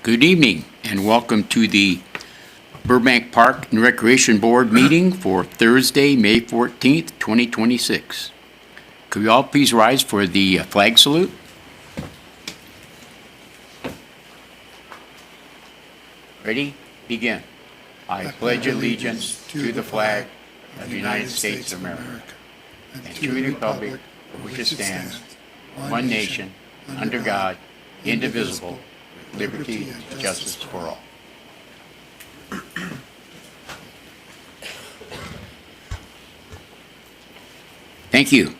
Good evening and welcome to the Burbank Park and Recreation Board meeting for Thursday, May 14th, 2026. Could we all please rise for the flag salute? Ready? Begin. I pledge allegiance to the flag of the United States of America and to the republic for which it stands, one nation, under God, indivisible, with liberty and justice for all. Thank you.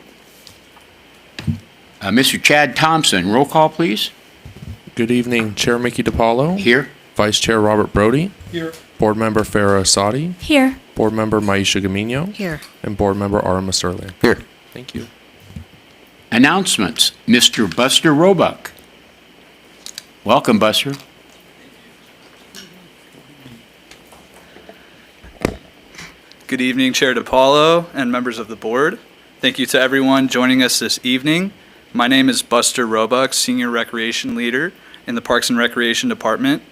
Mr. Chad Thompson, roll call, please. Good evening, Chair Mickey DiPaolo. Here. Vice Chair Robert Brody. Here. Board Member Farah Asadi. Here. Board Member Maisha Gamino. Here. And Board Member Arma Sterling. Here. Thank you. Announcements. Mr. Buster Roebuck. Welcome, Buster. Good evening, Chair DiPaolo and members of the board. Thank you to everyone joining us this evening. My name is Buster Roebuck, Senior Recreation Leader in the Parks and Recreation Department.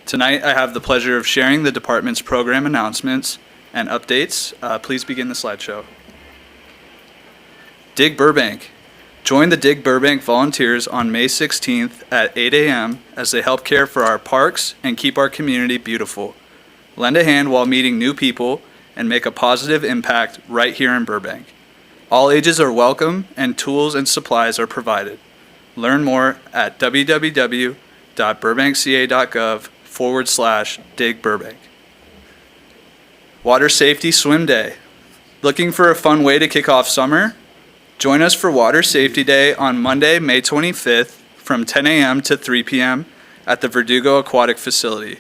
Tonight, I have the pleasure of sharing the department's program announcements and updates. Please begin the slideshow. Dig Burbank. Join the Dig Burbank volunteers on May 16th at 8 a.m. as they help care for our parks and keep our community beautiful. Lend a hand while meeting new people and make a positive impact right here in Burbank. All ages are welcome and tools and supplies are provided. Learn more at www.burbankca.gov/Dig Burbank. Water Safety Swim Day. Looking for a fun way to kick off summer? Join us for Water Safety Day on Monday, May 25th from 10 a.m. to 3 p.m. at the Verdugo Aquatic Facility.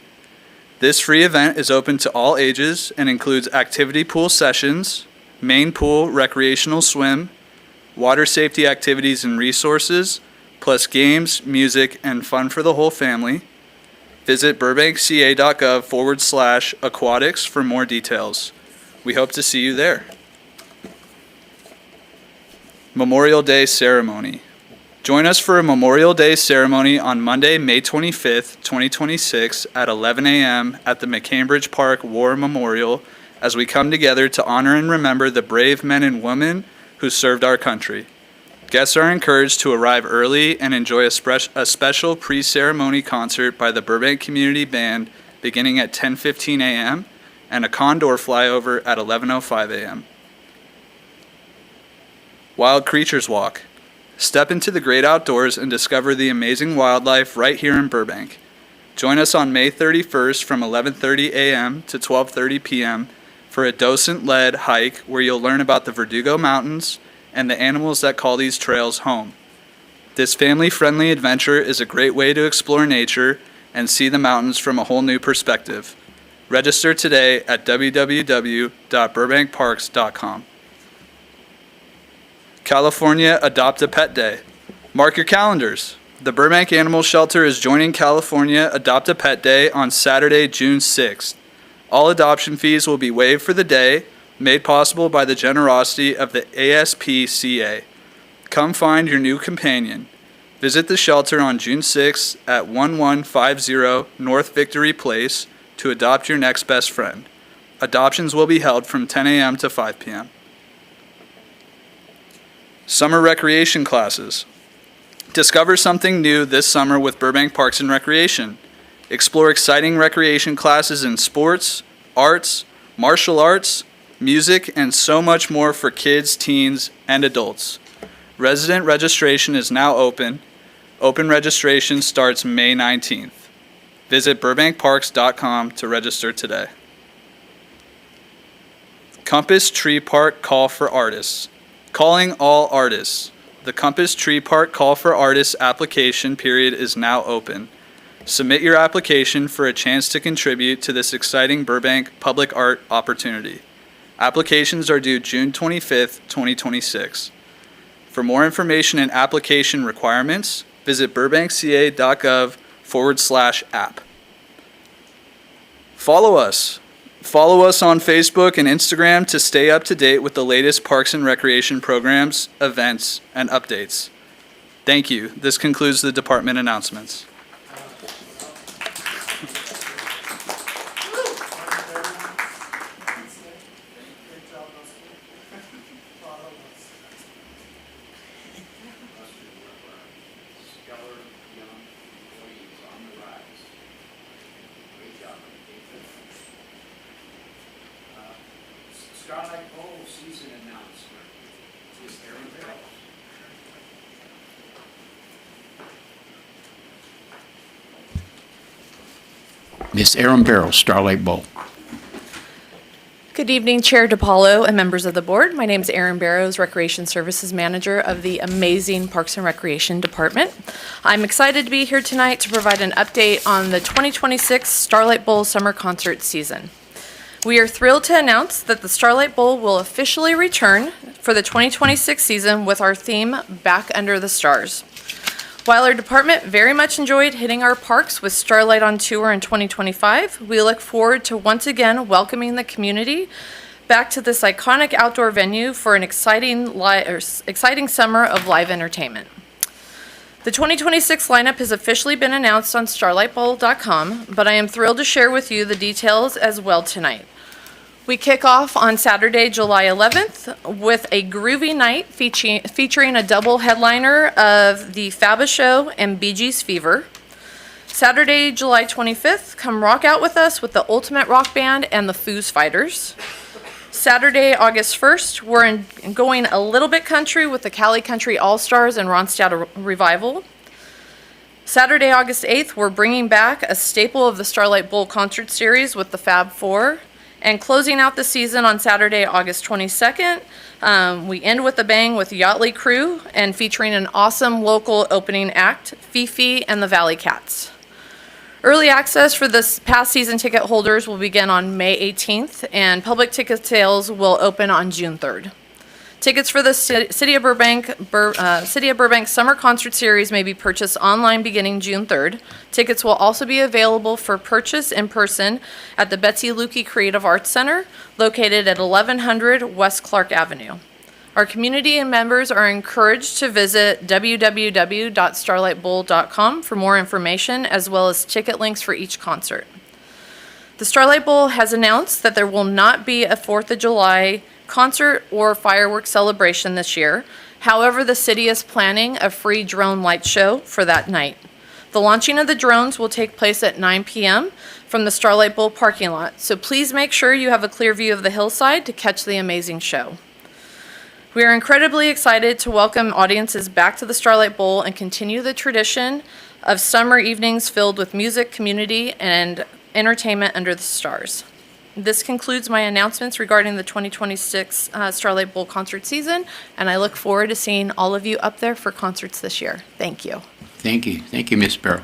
This free event is open to all ages and includes activity pool sessions, main pool recreational swim, water safety activities and resources, plus games, music, and fun for the whole family. Visit burbankca.gov/aquatics for more details. We hope to see you there. Memorial Day Ceremony. Join us for a Memorial Day ceremony on Monday, May 25th, 2026 at 11 a.m. at the McCambridge Park War Memorial as we come together to honor and remember the brave men and women who served our country. Guests are encouraged to arrive early and enjoy a special pre-ceremony concert by the Burbank Community Band beginning at 10:15 a.m. and a condor flyover at 11:05 a.m. Wild Creatures Walk. Step into the great outdoors and discover the amazing wildlife right here in Burbank. Join us on May 31st from 11:30 a.m. to 12:30 p.m. for a docent-led hike where you'll learn about the Verdugo Mountains and the animals that call these trails home. This family-friendly adventure is a great way to explore nature and see the mountains from a whole new perspective. Register today at www.burbankparks.com. California Adopt a Pet Day. Mark your calendars. The Burbank Animal Shelter is joining California Adopt a Pet Day on Saturday, June 6th. All adoption fees will be waived for the day, made possible by the generosity of the ASPCA. Come find your new companion. Visit the shelter on June 6th at 1150 North Victory Place to adopt your next best friend. Adoptions will be held from 10 a.m. to 5 p.m. Summer recreation classes. Discover something new this summer with Burbank Parks and Recreation. Explore exciting recreation classes in sports, arts, martial arts, music, and so much more for kids, teens, and adults. Resident registration is now open. Open registration starts May 19th. Visit burbankparks.com to register today. Compass Tree Park Call for Artists. Calling all artists. The Compass Tree Park Call for Artists application period is now open. Submit your application for a chance to contribute to this exciting Burbank public art opportunity. Applications are due June 25th, 2026. For more information and application requirements, visit burbankca.gov/app. Follow us. Follow us on Facebook and Instagram to stay up to date with the latest Parks and Recreation programs, events, and updates. Thank you. This concludes the department announcements. bowl season announcement. Ms. Erin Barrows. Ms. Erin Barrows, Starlight Bowl. Good evening, Chair DiPaolo and members of the board. My name is Erin Barrows, Recreation Services Manager of the amazing Parks and Recreation Department. I'm excited to be here tonight to provide an update on the 2026 Starlight Bowl Summer Concert Season. We are thrilled to announce that the Starlight Bowl will officially return for the 2026 season with our theme, Back Under the Stars. While our department very much enjoyed hitting our parks with Starlight on Tour in 2025, we look forward to once again welcoming the community back to this iconic outdoor venue for an exciting summer of live entertainment. The 2026 lineup has officially been announced on starlightbowl.com, but I am thrilled to share with you the details as well tonight. We kick off on Saturday, July 11th with a groovy night featuring a double headliner of the Fabba Show and Bee Gees Fever. Saturday, July 25th, come rock out with us with the Ultimate Rock Band and the Foos Fighters. Saturday, August 1st, we're going a little bit country with the Cali Country All-Stars and Ronstadt Revival. Saturday, August 8th, we're bringing back a staple of the Starlight Bowl concert series with the Fab Four. And closing out the season on Saturday, August 22nd, we end with a bang with Yachtly Crew and featuring an awesome local opening act, Fifi and the Valley Cats. Early access for this past season ticket holders will begin on May 18th, and public ticket sales will open on June 3rd. Tickets for the City of Burbank Summer Concert Series may be purchased online beginning June 3rd. Tickets will also be available for purchase in person at the Betsy Lukey Creative Arts Center, located at 1100 West Clark Avenue. Our community and members are encouraged to visit www.starlightbowl.com for more information, as well as ticket links for each concert. The Starlight Bowl has announced that there will not be a 4th of July concert or fireworks celebration this year. However, the city is planning a free drone light show for that night. The launching of the drones will take place at 9 p.m. from the Starlight Bowl parking lot, so please make sure you have a clear view of the hillside to catch the amazing show. We are incredibly excited to welcome audiences back to the Starlight Bowl and continue the tradition of summer evenings filled with music, community, and entertainment under the stars. This concludes my announcements regarding the 2026 Starlight Bowl concert season, and I look forward to seeing all of you up there for concerts this year. Thank you. Thank you. Thank you, Ms. Barrows.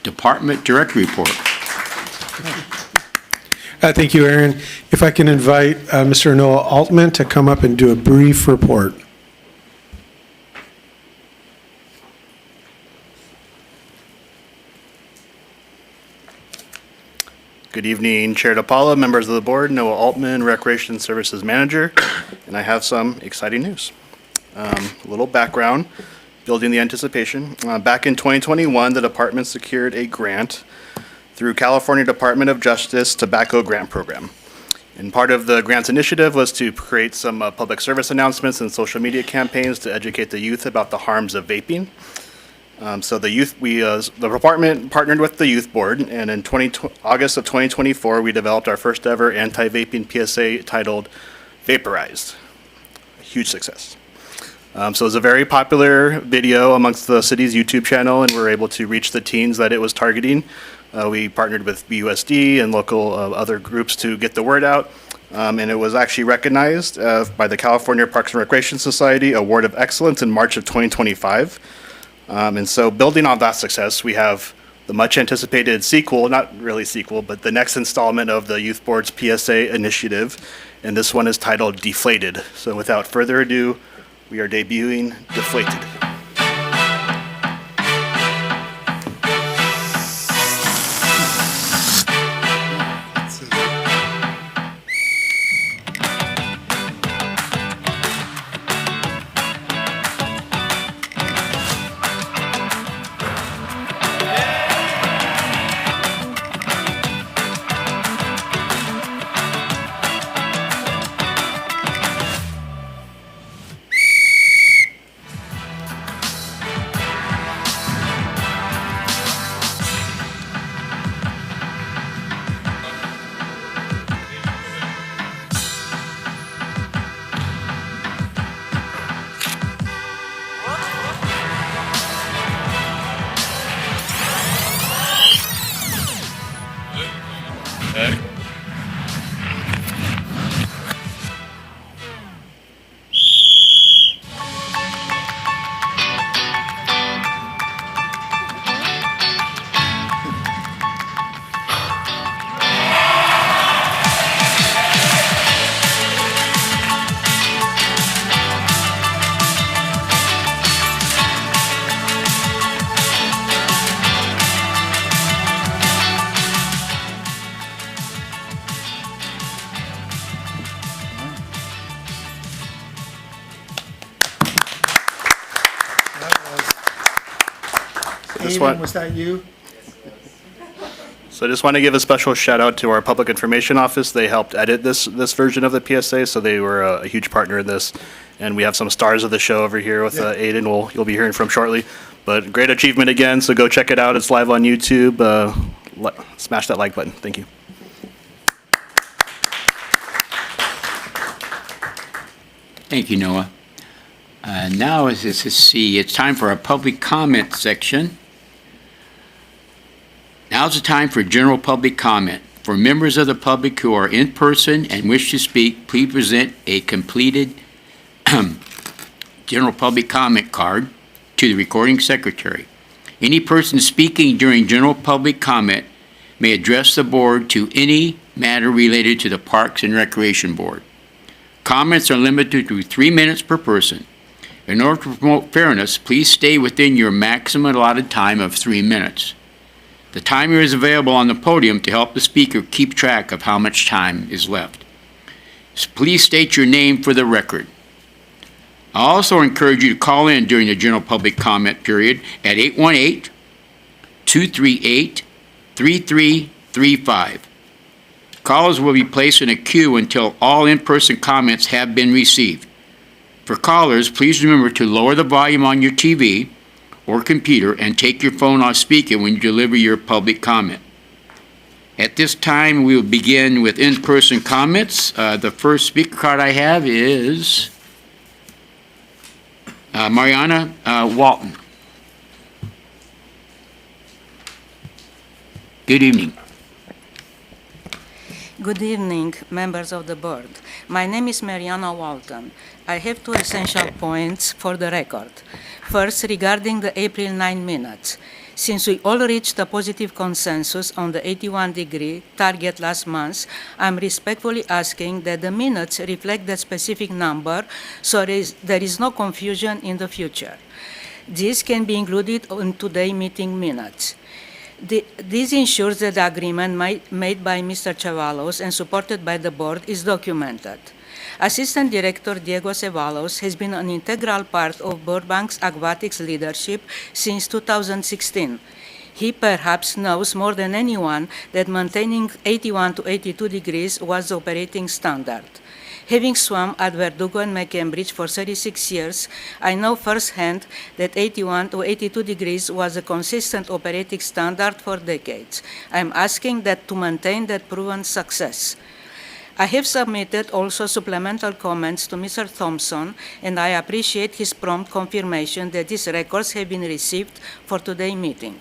Department Director Report. Thank you, Aaron. If I can invite Mr. Noah Altman to come up and do a brief report. Good evening, Chair DiPaolo, members of the board, Noah Altman, Recreation Services Manager, and I have some exciting news. A little background, building the anticipation. Back in 2021, the department secured a grant through California Department of Justice Tobacco Grant Program. And part of the grant's initiative was to create some public service announcements and social media campaigns to educate the youth about the harms of vaping. So the department partnered with the youth board, and in August of 2024, we developed our first ever anti-vaping PSA titled Vaporized. A huge success. So it was a very popular video amongst the city's YouTube channel, and we were able to reach the teens that it was targeting. We partnered with BUSD and local other groups to get the word out. And it was actually recognized by the California Parks and Recreation Society Award of Excellence in March of 2025. And so building on that success, we have the much anticipated sequel, not really sequel, but the next installment of the Youth Board's PSA initiative. And this one is titled Deflated. So without further ado, we are debuting Deflated. just Aiden, want, was that you? so I just want to give a special shout out to our Public Information Office. They helped edit this version of the PSA, so they were a huge partner in this. And we have some stars of the show over here with Aiden, you'll be hearing from shortly. But great achievement again, so go check it out. It's live on YouTube. Smash that like button. Thank you. Thank you, Noah. Now, let's see, it's time for our public comment section. Now's the time for general public comment. For members of the public who are in person and wish to speak, please present a completed general public comment card to the recording secretary. Any person speaking during general public comment may address the board to any matter related to the Parks and Recreation Board. Comments are limited to 3 minutes per person. In order to promote fairness, please stay within your maximum allotted time of 3 minutes. The timer is available on the podium to help the speaker keep track of how much time is left. So please state your name for the record. I also encourage you to call in during the general public comment period at 818-238-3335. Callers will be placed in a queue until all in-person comments have been received. For callers, please remember to lower the volume on your TV or computer and take your phone off speaker when you deliver your public comment. At this time, we will begin with in-person comments. The first speaker card I have is Mariana Walton. Good evening. Good evening, members of the board. My name is Mariana Walton. I have two essential points for the record. First, regarding the April 9 minutes. Since we all reached a positive consensus on the 81-degree target last month, I'm respectfully asking that the minutes reflect that specific number so there is no confusion in the future. This can be included in today's meeting minutes. This ensures that the agreement made by Mr. Chavalos and supported by the board is documented. Assistant Director Diego Ceballos has been an integral part of Burbank's aquatics leadership since 2016. He perhaps knows more than anyone that maintaining 81 to 82 degrees was the operating standard. Having swum at Verdugo and McCambridge for 36 years, I know firsthand that 81 to 82 degrees was a consistent operating standard for decades. I'm asking that to maintain that proven success. I have submitted also supplemental comments to Mr. Thompson, and I appreciate his prompt confirmation that these records have been received for today's meeting.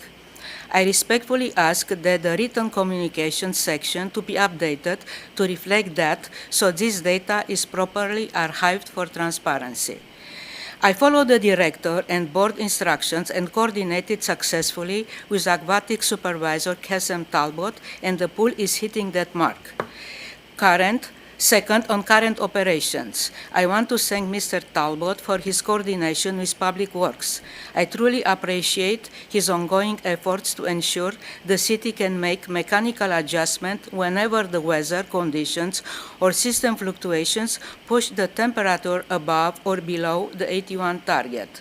I respectfully ask that the written communication section to be updated to reflect that, so this data is properly archived for transparency. I followed the director and board instructions and coordinated successfully with aquatic supervisor Kesem Talbot, and the pool is hitting that mark. Second, on current operations, I want to thank Mr. Talbot for his coordination with Public Works. I truly appreciate his ongoing efforts to ensure the city can make mechanical adjustments whenever the weather conditions or system fluctuations push the temperature above or below the 81 target.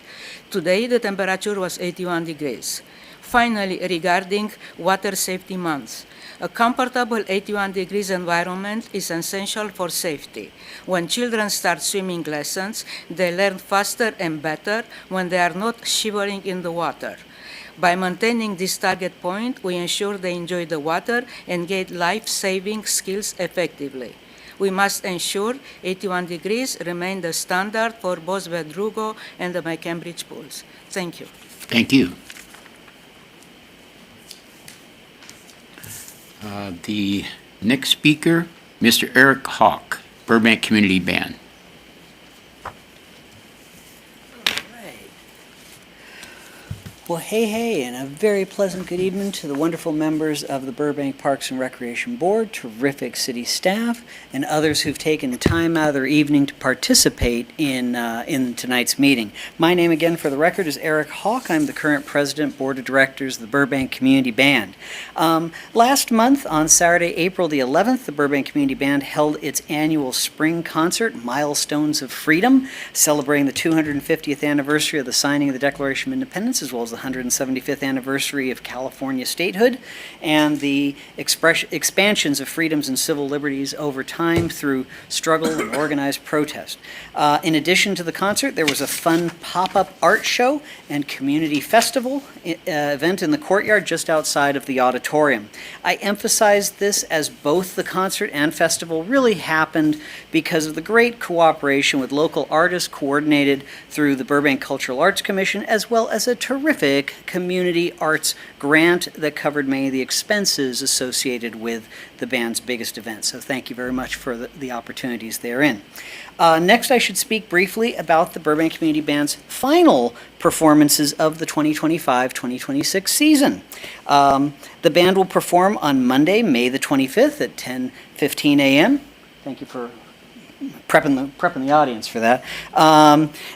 Today, the temperature was 81 degrees. Finally, regarding Water Safety Month, a comfortable 81 degrees environment is essential for safety. When children start swimming lessons, they learn faster and better when they are not shivering in the water. By maintaining this target point, we ensure they enjoy the water and gain life-saving skills effectively. We must ensure 81 degrees remain the standard for both Verdugo and the McCambridge pools. Thank you. Thank you. The next speaker, Mr. Eric Hawk, Burbank Community Band. Well, hey, and a very pleasant good evening to the wonderful members of the Burbank Parks and Recreation Board, terrific city staff, and others who've taken time out of their evening to participate in tonight's meeting. My name, again, for the record, is Eric Hawk. I'm the current president, board of directors of the Burbank Community Band. Last month, on Saturday, April the 11th, the Burbank Community Band held its annual spring concert, Milestones of Freedom, celebrating the 250th anniversary of the signing of the Declaration of Independence, as well as the 175th anniversary of California statehood and the expansions of freedoms and civil liberties over time through struggle and organized protest. In addition to the concert, there was a fun pop-up art show and community festival event in the courtyard just outside of the auditorium. I emphasize this as both the concert and festival really happened because of the great cooperation with local artists coordinated through the Burbank Cultural Arts Commission, as well as a terrific community arts grant that covered many of the expenses associated with the band's biggest event. So thank you very much for the opportunities therein. Next, I should speak briefly about the Burbank Community Band's final performances of the 2025-2026 season. The band will perform on Monday, May the 25th at 10:15 a.m. Thank you for prepping the audience for that.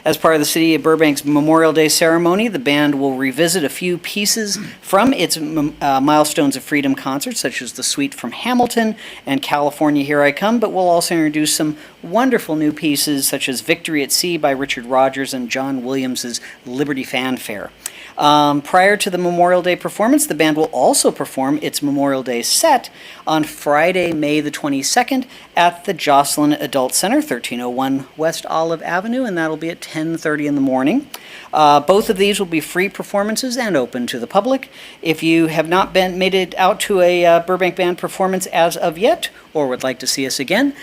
As part of the City of Burbank's Memorial Day ceremony, the band will revisit a few pieces from its Milestones of Freedom concerts, such as the Suite from Hamilton and California Here I Come, but we'll also introduce some wonderful new pieces, such as Victory at Sea by Richard Rogers and John Williams' Liberty Fanfare. Prior to the Memorial Day performance, the band will also perform its Memorial Day set on Friday, May the 22nd at the Jocelyn Adult Center, 1301 West Olive Avenue, and that'll be at 10:30 in the morning. Both of these will be free performances and open to the public. If you have not made it out to a Burbank Band performance as of yet, or would like to see us again,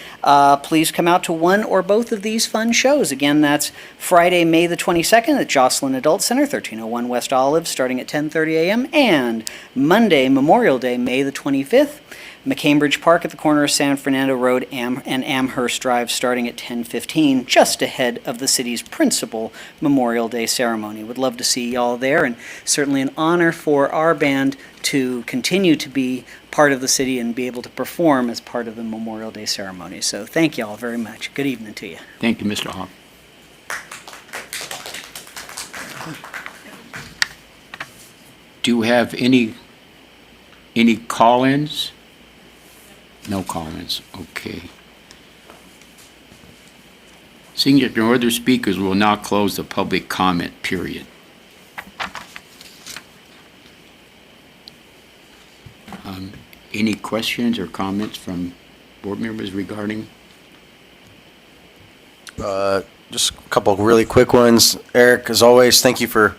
please come out to one or both of these fun shows. Again, that's Friday, May the 22nd at Jocelyn Adult Center, 1301 West Olive, starting at 10:30 a.m., and Monday, Memorial Day, May the 25th, McCambridge Park at the corner of San Fernando Road and Amherst Drive, starting at 10:15, just ahead of the city's principal Memorial Day ceremony. Would love to see y'all there, and certainly an honor for our band to continue to be part of the city and be able to perform as part of the Memorial Day ceremony. So thank you all very much. Good evening to you. Thank you, Mr. Hawk. Do you have any call-ins? No call-ins, okay. Seeing that no other speakers, will now close the public comment period. Any questions or comments from board members regarding? Just a couple of really quick ones. Eric, as always, thank you for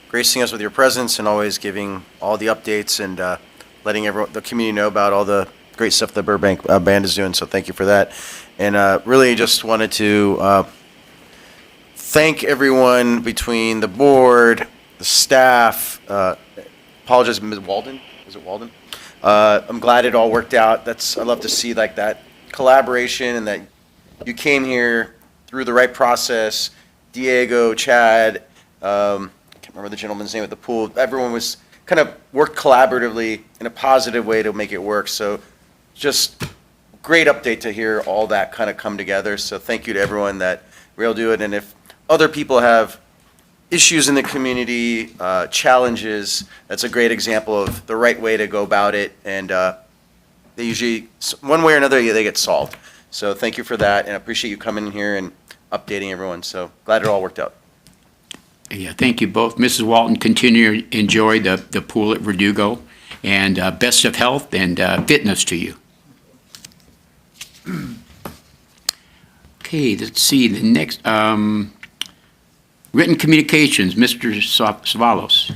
gracing us with your presence and always giving all the updates and letting the community know about all the great stuff the Burbank Band is doing, so thank you for that. And really just wanted to thank everyone between the board, the staff, apologize, Ms. Walden, is it Walden? I'm glad it all worked out. I love to see like that collaboration and that you came here through the right process. Diego, Chad, I can't remember the gentleman's name at the pool. Everyone was kind of worked collaboratively in a positive way to make it work. So just great update to hear all that kind of come together. So thank you to everyone that were able to do it. And if other people have issues in the community, challenges, that's a great example of the right way to go about it. And they usually, one way or another, they get solved. So thank you for that, and I appreciate you coming in here and updating everyone. So glad it all worked out. Yeah, thank you both. Mrs. Walton, continue to enjoy the pool at Verdugo, and best of health and fitness to you. Okay, let's see, the next, written communications, Mr. Savalos.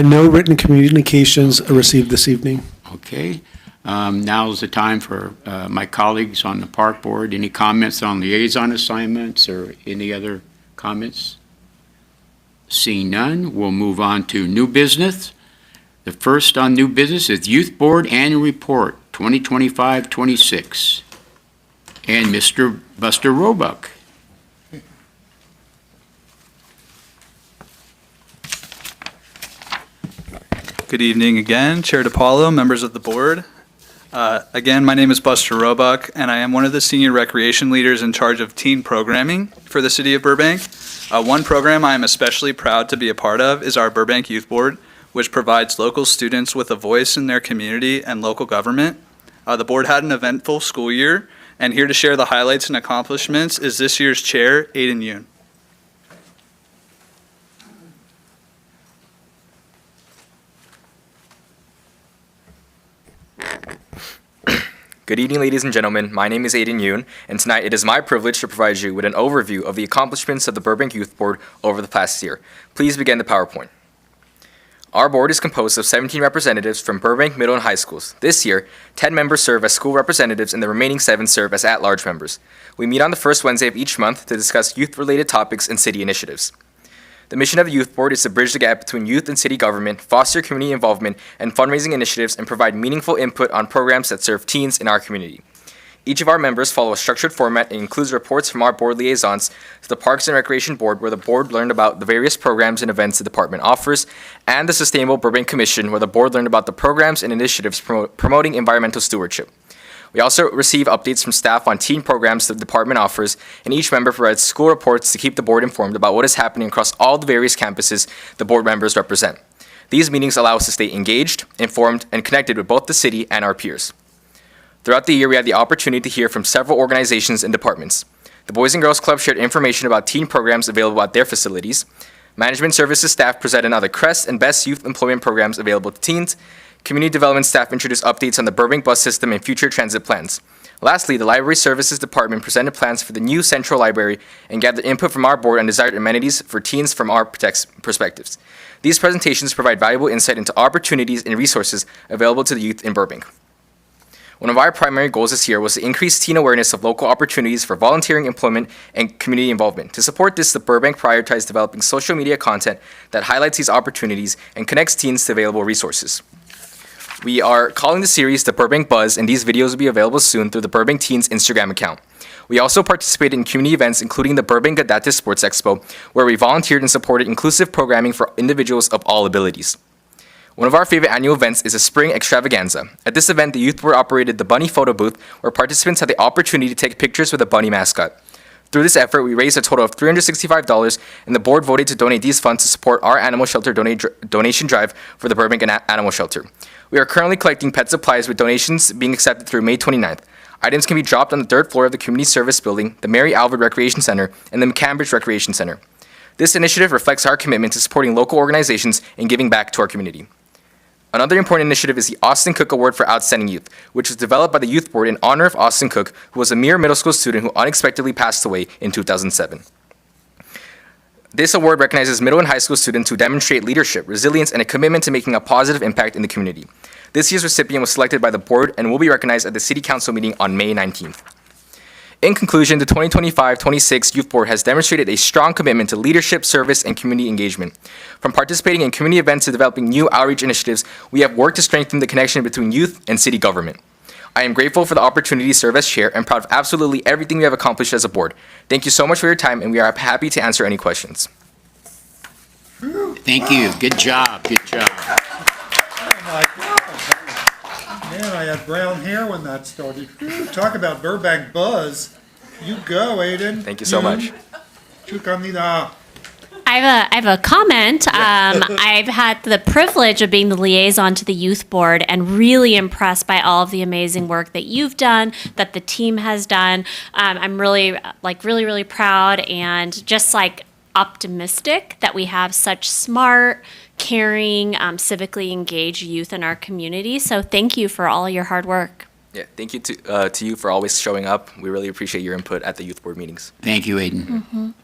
No written communications received this evening. Okay, now is the time for my colleagues on the park board. Any comments on liaison assignments or any other comments? Seeing none, we'll move on to new business. The first on new business is Youth Board Annual Report 2025-26. And Mr. Buster Roebuck. Good evening again, Chair DiPaolo, members of the board. Again, my name is Buster Roebuck, and I am one of the senior recreation leaders in charge of teen programming for the city of Burbank. One program I am especially proud to be a part of is our Burbank Youth Board, which provides local students with a voice in their community and local government. The board had an eventful school year, and here to share the highlights and accomplishments is this year's chair, Aiden Yoon. Good evening, ladies and gentlemen. My name is Aiden Yoon, and tonight it is my privilege to provide you with an overview of the accomplishments of the Burbank Youth Board over the past year. Please begin the PowerPoint. Our board is composed of 17 representatives from Burbank middle and high schools. This year, 10 members serve as school representatives and the remaining 7 serve as at-large members. We meet on the first Wednesday of each month to discuss youth-related topics and city initiatives. The mission of the Youth Board is to bridge the gap between youth and city government, foster community involvement and fundraising initiatives, and provide meaningful input on programs that serve teens in our community. Each of our members follow a structured format and includes reports from our board liaisons to the Parks and Recreation Board, where the board learned about the various programs and events the department offers, and the Sustainable Burbank Commission, where the board learned about the programs and initiatives promoting environmental stewardship. We also receive updates from staff on teen programs the department offers, and each member provides school reports to keep the board informed about what is happening across all the various campuses the board members represent. These meetings allow us to stay engaged, informed, and connected with both the city and our peers. Throughout the year, we had the opportunity to hear from several organizations and departments. The Boys and Girls Club shared information about teen programs available at their facilities. Management Services staff presented on the CREST and Best Youth Employment programs available to teens. Community Development staff introduced updates on the Burbank bus system and future transit plans. Lastly, the Library Services Department presented plans for the new Central Library and gathered input from our board on desired amenities for teens from our perspectives. These presentations provide valuable insight into opportunities and resources available to the youth in Burbank. One of our primary goals this year was to increase teen awareness of local opportunities for volunteering, employment, and community involvement. To support this, the Burbank prioritized developing social media content that highlights these opportunities and connects teens to available resources. We are calling the series the Burbank Buzz, and these videos will be available soon through the Burbank Teens Instagram account. We also participated in community events, including the Burbank Gadate Sports Expo, where we volunteered and supported inclusive programming for individuals of all abilities. One of our favorite annual events is a spring extravaganza. At this event, the Youth Board operated the Bunny Photo Booth, where participants had the opportunity to take pictures with a bunny mascot. Through this effort, we raised a total of $365, and the board voted to donate these funds to support our animal shelter donation drive for the Burbank Animal Shelter. We are currently collecting pet supplies, with donations being accepted through May 29th. Items can be dropped on the 3rd floor of the Community Service Building, the Mary Alvord Recreation Center, and the McCambridge Recreation Center. This initiative reflects our commitment to supporting local organizations and giving back to our community. Another important initiative is the Austin Cook Award for Outstanding Youth, which was developed by the Youth Board in honor of Austin Cook, who was a mere middle school student who unexpectedly passed away in 2007. This award recognizes middle and high school students who demonstrate leadership, resilience, and a commitment to making a positive impact in the community. This year's recipient was selected by the board and will be recognized at the City Council meeting on May 19th. In conclusion, the 2025-26 Youth Board has demonstrated a strong commitment to leadership, service, and community engagement. From participating in community events to developing new outreach initiatives, we have worked to strengthen the connection between youth and city government. I am grateful for the opportunity to serve as chair and proud of absolutely everything we have accomplished as a board. Thank you so much for your time, and we are happy to answer any questions. Thank you. Good job. Good job. Man, I had brown hair when that started. Talk about Burbank Buzz. You go, Aiden. Thank you so much. Chukamida. I have a comment. I've had the privilege of being the liaison to the youth board and really impressed by all of the amazing work that you've done, that the team has done. I'm really proud and just optimistic that we have such smart, caring, civically engaged youth in our community. So thank you for all your hard work. Yeah, thank you to you for always showing up. We really appreciate your input at the youth board meetings. Thank you, Aiden.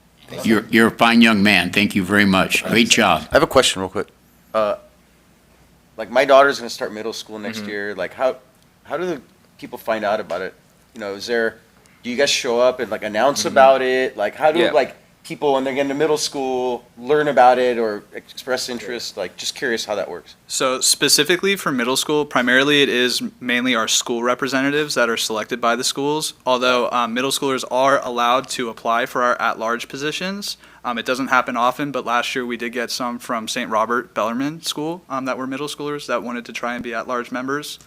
You're a fine young man. Thank you very much. Great job. I have a question real quick. My daughter's gonna start middle school next year. How do the people find out about it? Do you guys show up and announce about it? How do people, when they're getting to middle school, learn about it or express interest? Just curious how that works. So specifically for middle school, primarily it is mainly our school representatives that are selected by the schools, although middle schoolers are allowed to apply for our at-large positions. It doesn't happen often, but last year we did get some from St. Robert Bellarmine School that were middle schoolers that wanted to try and be at-large members.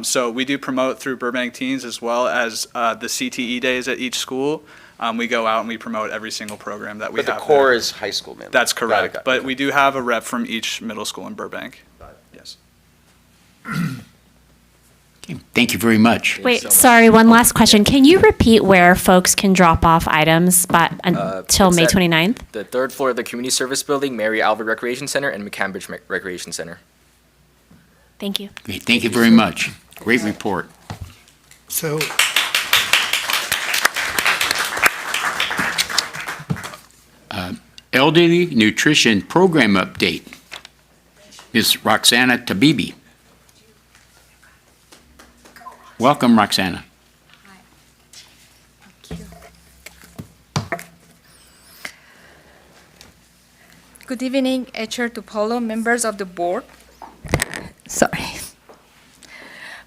So we do promote through Burbank Teens as well as the CTE days at each school. We go out and we promote every single program that we have. But the core is high school, man. That's correct. Got it. But we do have a rep from each middle school in Burbank. Yes. Okay, thank you very much. Wait, sorry, one last question. Can you repeat where folks can drop off items until May 29th? The 3rd floor of the Community Service Building, Mary Alvord Recreation Center, and McCambridge Recreation Center. Thank you. Great, thank you very much. Great report. So, Elderly Nutrition Program Update. Ms. Roxana Tabibi. Welcome, Roxana. Good evening, Chair Tupolo, members of the board. Sorry.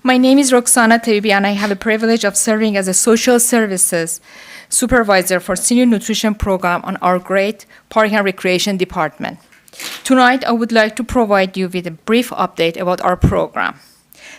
My name is Roxana Tabibi, and I have the privilege of serving as a social services supervisor for senior nutrition program on our great Park and Recreation Department. Tonight, I would like to provide you with a brief update about our program.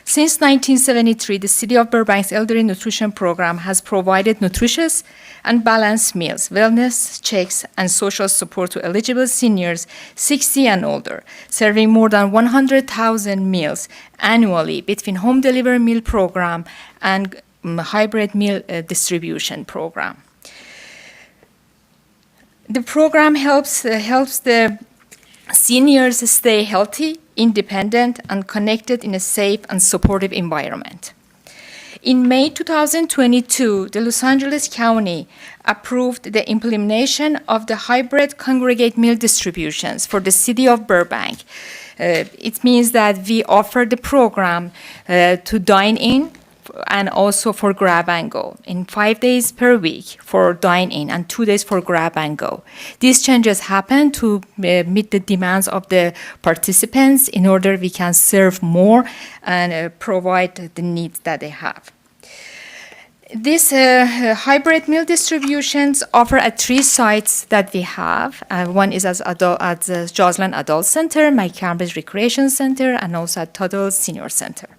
Since 1973, the City of Burbank's Elderly Nutrition Program has provided nutritious and balanced meals, wellness checks, and social support to eligible seniors 60 and older, serving more than 100,000 meals annually between home delivery meal program and hybrid meal distribution program. The program helps the seniors stay healthy, independent, and connected in a safe and supportive environment. In May 2022, the Los Angeles County approved the implementation of the hybrid congregate meal distributions for the city of Burbank. It means that we offer the program to dine in and also for grab and go in 5 days per week for dine in and 2 days for grab and go. These changes happen to meet the demands of the participants in order we can serve more and provide the needs that they have. These hybrid meal distributions offer at 3 sites that we have. One is at the Joslin Adult Center, my Cambridge Recreation Center, and also at Tuttle Senior Center.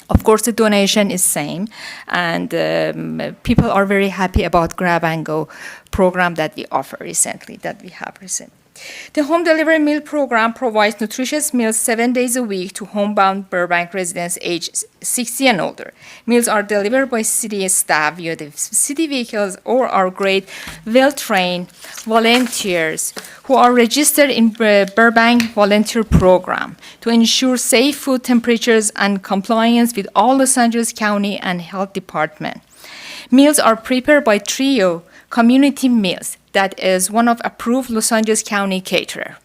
Of course, the donation is same, and people are very happy about grab and go program that we offer recently, that we have recently. The home delivery meal program provides nutritious meals 7 days a week to homebound Burbank residents aged 60 and older. Meals are delivered by city staff via the city vehicles or our great well-trained volunteers who are registered in Burbank Volunteer Program to ensure safe food temperatures and compliance with all Los Angeles County and Health Department. Meals are prepared by Trio Community Meals, that is one of approved Los Angeles County caterer.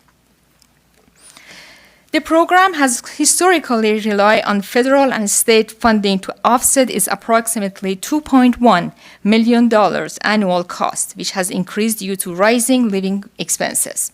The program has historically relied on federal and state funding to offset its approximately $2.1 million annual cost, which has increased due to rising living expenses.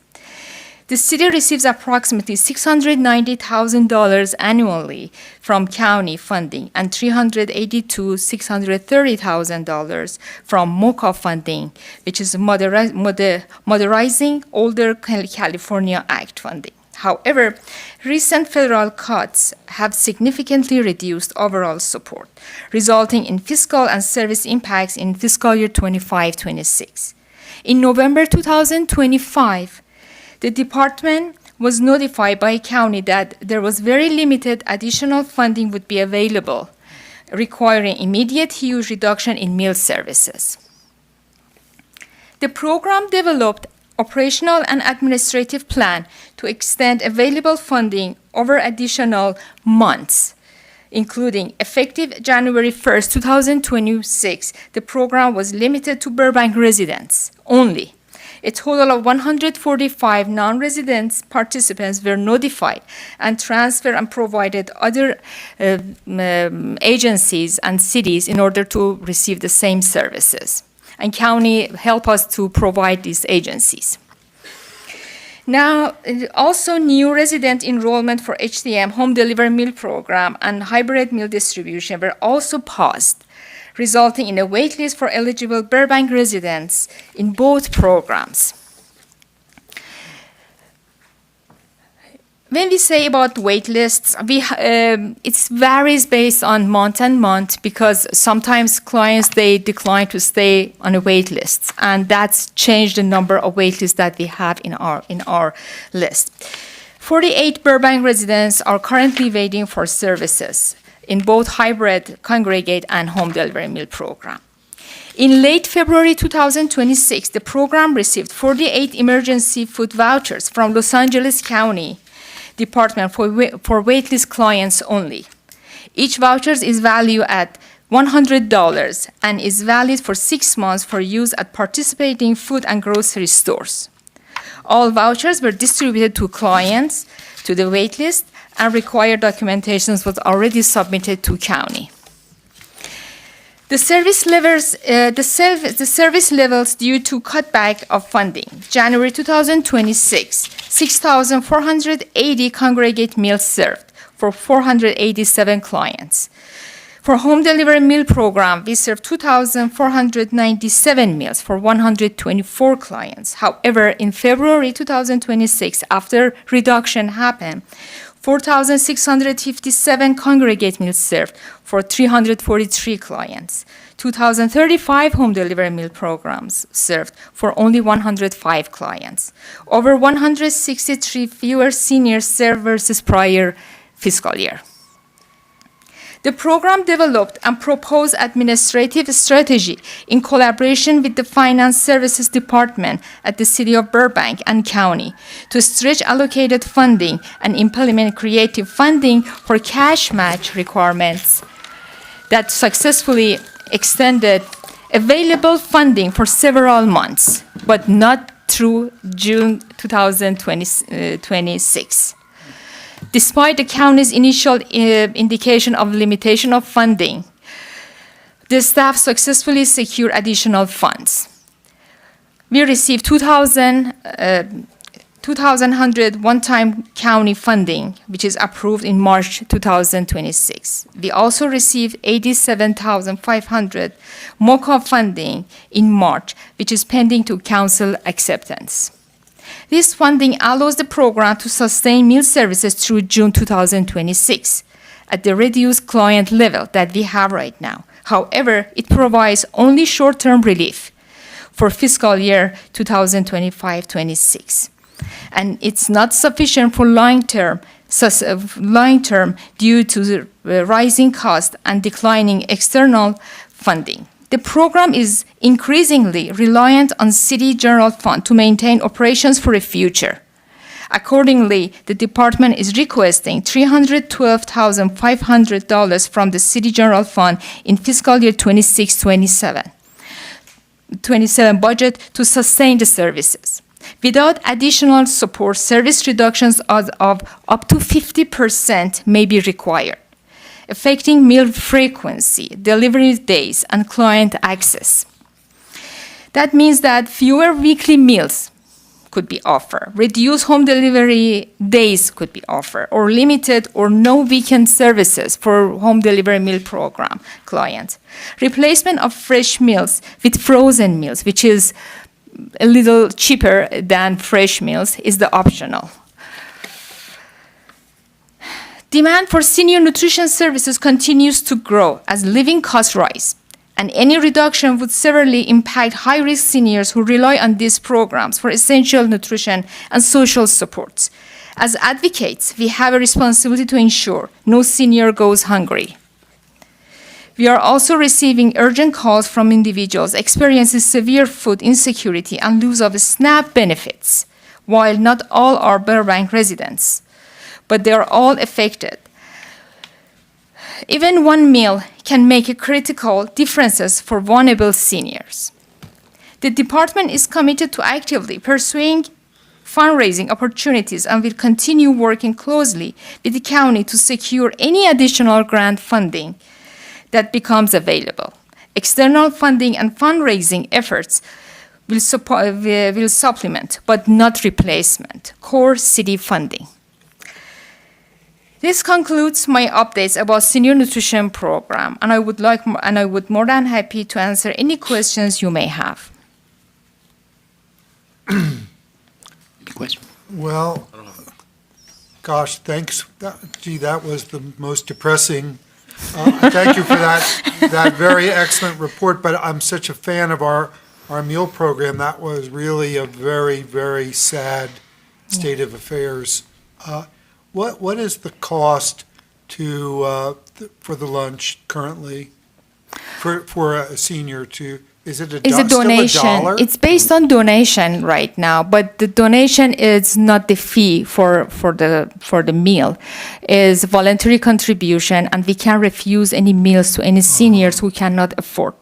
The city receives approximately $690,000 annually from county funding and $382,000 to $630,000 from MOCA funding, which is Modernizing Older California Act funding. However, recent federal cuts have significantly reduced overall support, resulting in fiscal and service impacts in fiscal year 25-26. In November 2025, the department was notified by county that there was very limited additional funding would be available, requiring immediate huge reduction in meal services. The program developed operational and administrative plan to extend available funding over additional months, including effective January 1st, 2026. The program was limited to Burbank residents only. A total of 145 non-resident participants were notified and transferred and provided other agencies and cities in order to receive the same services. And county helped us to provide these agencies. Now, also new resident enrollment for HDM, home delivery meal program, and hybrid meal distribution were also paused, resulting in a wait list for eligible Burbank residents in both programs. When we say about wait lists, it varies based on month and month because sometimes clients, they decline to stay on a wait list, and that's changed the number of wait lists that we have in our list. 48 Burbank residents are currently waiting for services in both hybrid, congregate, and home delivery meal program. In late February 2026, the program received 48 emergency food vouchers from Los Angeles County Department for waitlist clients only. Each voucher is valued at $100 and is valid for 6 months for use at participating food and grocery stores. All vouchers were distributed to clients to the wait list, and required documentation was already submitted to county. The service levels due to cutback of funding. January 2026, 6,480 congregate meals served for 487 clients. For home delivery meal program, we served 2,497 meals for 124 clients. However, in February 2026, after reduction happened, 4,657 congregate meals served for 343 clients. 2,035 home delivery meal programs served for only 105 clients. Over 163 fewer seniors served versus prior fiscal year. The program developed and proposed administrative strategy in collaboration with the Finance Services Department at the City of Burbank and County to stretch allocated funding and implement creative funding for cash match requirements that successfully extended available funding for several months, but not through June 2026. Despite the county's initial indication of limitation of funding, the staff successfully secured additional funds. We received 2,100 one-time county funding, which is approved in March 2026. We also received 87,500 MOCA funding in March, which is pending to council acceptance. This funding allows the program to sustain meal services through June 2026 at the reduced client level that we have right now. However, it provides only short-term relief for fiscal year 2025-26. And it's not sufficient for long-term due to the rising cost and declining external funding. The program is increasingly reliant on City General Fund to maintain operations for the future. Accordingly, the department is requesting $312,500 from the City General Fund in fiscal year 26-27 budget to sustain the services. Without additional support, service reductions of up to 50% may be required, affecting meal frequency, delivery days, and client access. That means that fewer weekly meals could be offered, reduced home delivery days could be offered, or limited or no weekend services for home delivery meal program clients. Replacement of fresh meals with frozen meals, which is a little cheaper than fresh meals, is the optional. Demand for senior nutrition services continues to grow as living costs rise, and any reduction would severely impact high-risk seniors who rely on these programs for essential nutrition and social supports. As advocates, we have a responsibility to ensure no senior goes hungry. We are also receiving urgent calls from individuals experiencing severe food insecurity and loss of SNAP benefits, while not all are Burbank residents, but they are all affected. Even one meal can make critical differences for vulnerable seniors. The department is committed to actively pursuing fundraising opportunities and will continue working closely with the county to secure any additional grant funding that becomes available. External funding and fundraising efforts will supplement, but not replacement, core city funding. This concludes my updates about senior nutrition program, and I would more than happy to answer any questions you may have. Any question? Well, gosh, thanks. That was the most depressing. Thank you for that very excellent report, but I'm such a fan of our meal program. That was really a very, very sad state of affairs. What is the cost for the lunch currently? for a senior to, is it It's a donation. still $1? It's based on donation right now, but the donation is not the fee for the meal. Is voluntary contribution, and we can refuse any meals to any seniors who cannot afford.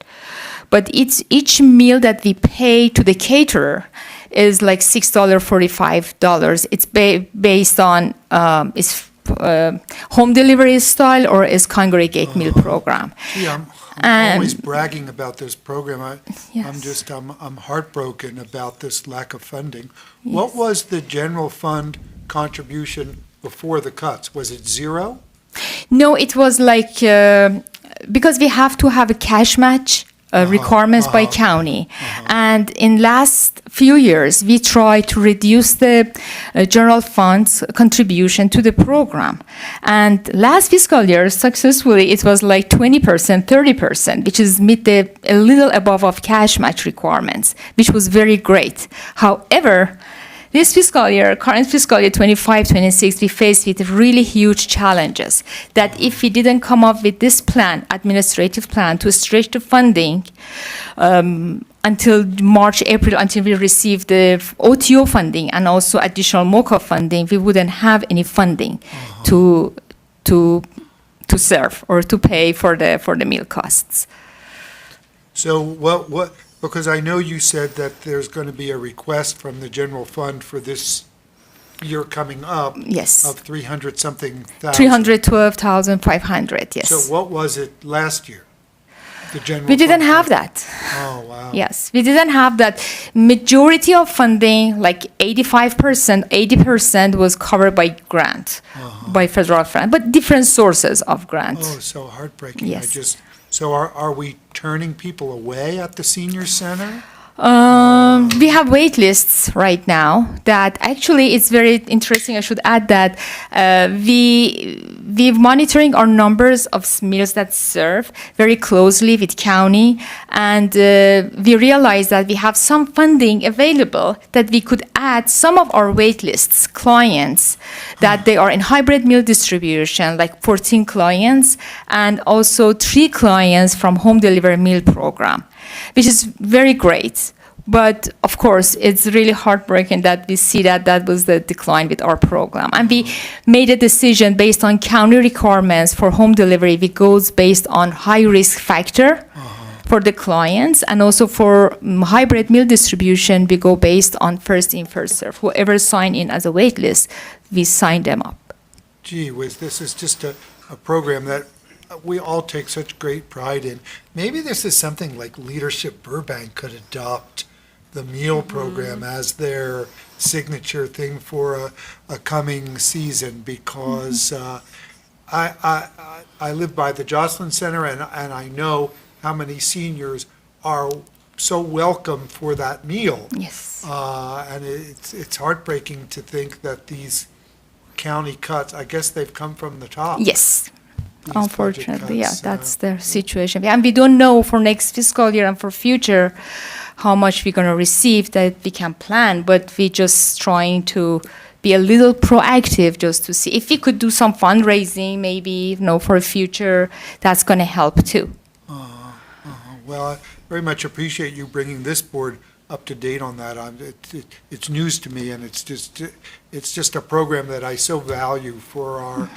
But each meal that we pay to the caterer is like $6.45. It's based on home delivery style or is congregate meal program. Gee, I'm And- always bragging about this program. Yes. I'm heartbroken about this lack of funding. What was the general fund contribution before the cuts? Was it zero? No, it was like because we have to have a cash match requirements by county, and in last few years we tried to reduce the general funds contribution to the program, and last fiscal year successfully it was like 20%, 30%, which is meet a little above of cash match requirements, which was very great. However, this fiscal year, current fiscal year 25-26, we faced with really huge challenges that if we didn't come up with this plan, administrative plan, to stretch the funding until March, April, until we receive the OTO funding and also additional MOCA funding, we wouldn't have any funding to serve or to pay for the meal costs. So what, because I know you said that there's going to be a request from the general fund for this year coming up. Yes. Of 300-something thousand. 312,500, yes. So what was it last year? The general We didn't fund? have that. Oh, wow. Yes, we didn't have that. Majority of funding, like 85%, 80% was covered by grant, by federal grant, but different sources of grant. Oh, so heartbreaking. Yes. So are we turning people away at the senior center? We have wait lists right now that actually it's very interesting. I should add that we're monitoring our numbers of meals that serve very closely with county, and we realize that we have some funding available that we could add some of our wait lists clients that they are in hybrid meal distribution, like 14 clients, and also 3 clients from home delivery meal program, which is very great. But of course, it's really heartbreaking that we see that was the decline with our program. And we made a decision based on county requirements for home delivery. We goes based on high risk factor for the clients, and also for hybrid meal distribution, we go based on first in, first serve. Whoever sign in as a wait list, we sign them up. Gee whiz, this is just a program that we all take such great pride in. Maybe this is something like Leadership Burbank could adopt the meal program as their signature thing for a coming season, because I live by the Jocelyn Center, and I know how many seniors are so welcome for that meal. Yes. And it's heartbreaking to think that these county cuts, I guess they've come from the top. Yes. These Unfortunately, budget cuts, that's their situation. And we don't know for next fiscal year and for future how much we're going to receive that we can plan, but we're just trying to be a little proactive just to see if we could do some fundraising, maybe, for a future, that's going to help too. Well, I very much appreciate you bringing this board up to date on that. It's news to me, and it's just a program that I so value for our,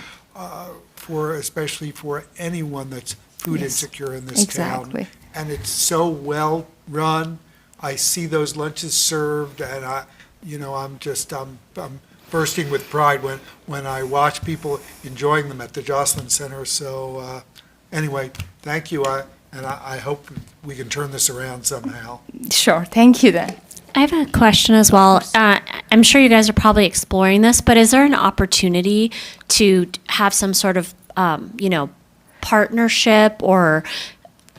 especially for anyone that's food Yes, insecure in this exactly. town. And it's so well run. I see those lunches served, and I'm bursting with pride when I watch people enjoying them at the Jocelyn Center. So anyway, thank you. I hope we can turn this around somehow. Sure. Thank you then. I have a question as well. I'm sure you guys are probably exploring this, but is there an opportunity to have some sort of, partnership or,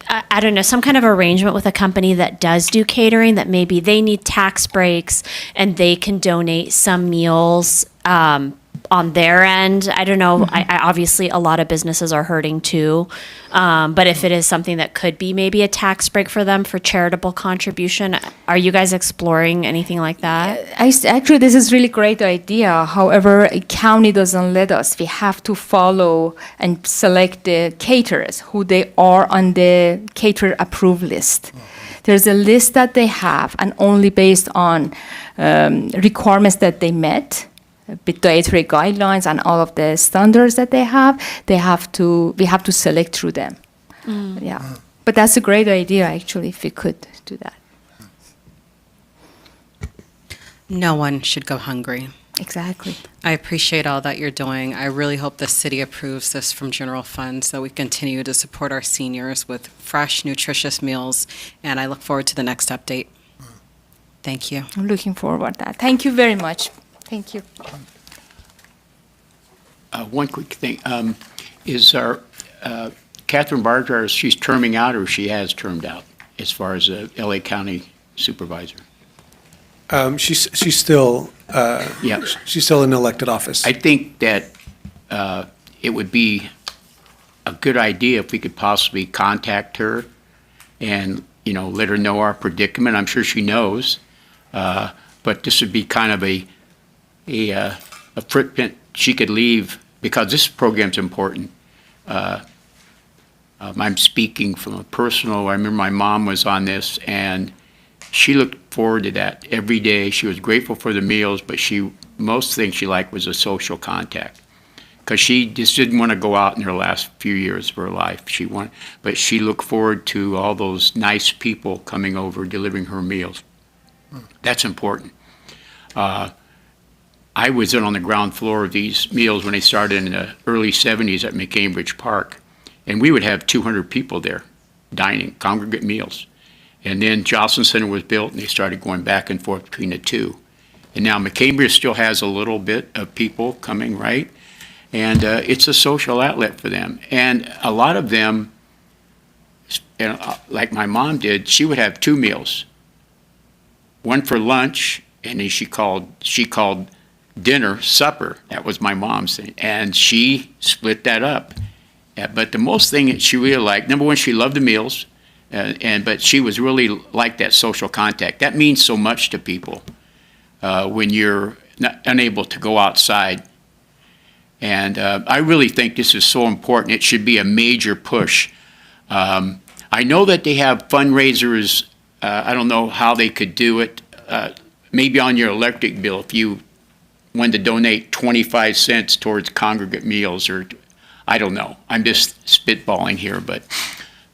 I don't know, some kind of arrangement with a company that does do catering, that maybe they need tax breaks and they can donate some meals on on their end? I don't know. I obviously a lot of businesses are hurting too, but if it is something that could be maybe a tax break for them for charitable contribution, are you guys exploring anything like that? Actually, this is really great idea. However, county doesn't let us. We have to follow and select the caterers who they are on the caterer approved list. There's a list that they have, and only based on requirements that they met, with dietary guidelines and all of the standards that we have to select through them. Yeah, but that's a great idea actually. If we could do that. No one should go hungry. Exactly. I appreciate all that you're doing. I really hope the city approves this from general funds so we continue to support our seniors with fresh, nutritious meals, and I look forward to the next update. Thank you. I'm looking forward to that. Thank you very much. Thank you. One quick thing, is our, Catherine Barger, she's terming out or she has termed out as far as the LA County Supervisor? She's still, Yeah. she's still in elected office. I think that it would be a good idea if we could possibly contact her and, let her know our predicament. I'm sure she knows. But this would be kind of a footprint she could leave because this program's important. I'm speaking from a personal, I remember my mom was on this and she looked forward to that every day. She was grateful for the meals, but most things she liked was the social contact. Because she just didn't want to go out in her last few years of her life. But she looked forward to all those nice people coming over, delivering her meals. That's important. I was in on the ground floor of these meals when they started in the early 70s at McCambridge Park. And we would have 200 people there dining, congregate meals. And then Jocelyn Center was built and they started going back and forth between the two. And now McCambridge still has a little bit of people coming, right? And it's a social outlet for them. And a lot of them, like my mom did, she would have 2 meals. One for lunch, and then she called dinner supper. That was my mom's thing. And she split that up. But the most thing that she really liked, number one, she loved the meals, but she was really like that social contact. That means so much to people when you're unable to go outside. And I really think this is so important. It should be a major push. I know that they have fundraisers. I don't know how they could do it. Maybe on your electric bill, if you wanted to donate 25 cents towards congregate meals, or I don't know. I'm just spitballing here, but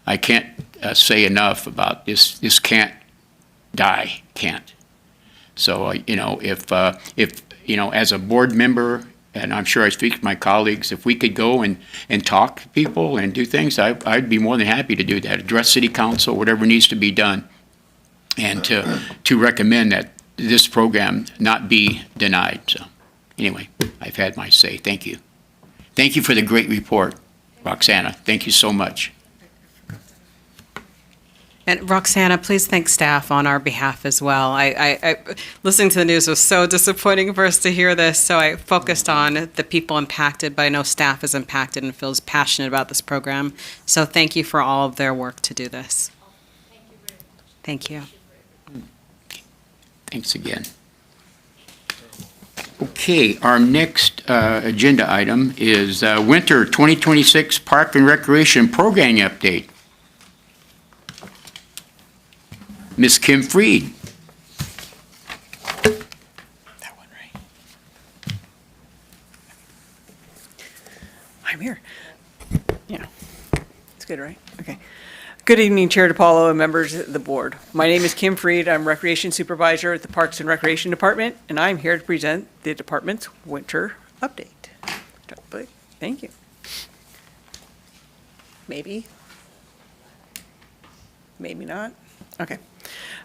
I can't say enough about this. This can't die. Can't. So if as a board member, and I'm sure I speak to my colleagues, if we could go and talk to people and do things, I'd be more than happy to do that. Address city council, whatever needs to be done, and to recommend that this program not be denied. So anyway, I've had my say. Thank you. Thank you for the great report, Roxana. Thank you so much. And Roxana, please thank staff on our behalf as well. I listening to the news was so disappointing for us to hear this, so I focused on the people impacted, but I know staff is impacted and feels passionate about this program. So thank you for all of their work to do this. Thank you. Thanks again. Okay, our next agenda item is Winter 2026 Park and Recreation Programming Update. Ms. Kim Freed. That one, right? I'm here. Yeah. It's good, right? Okay. Good evening, Chair DiPaolo and members of the board. My name is Kim Freed. I'm Recreation Supervisor at the Parks and Recreation Department, and I'm here to present the department's winter update. Thank you. Maybe. Maybe not. Okay.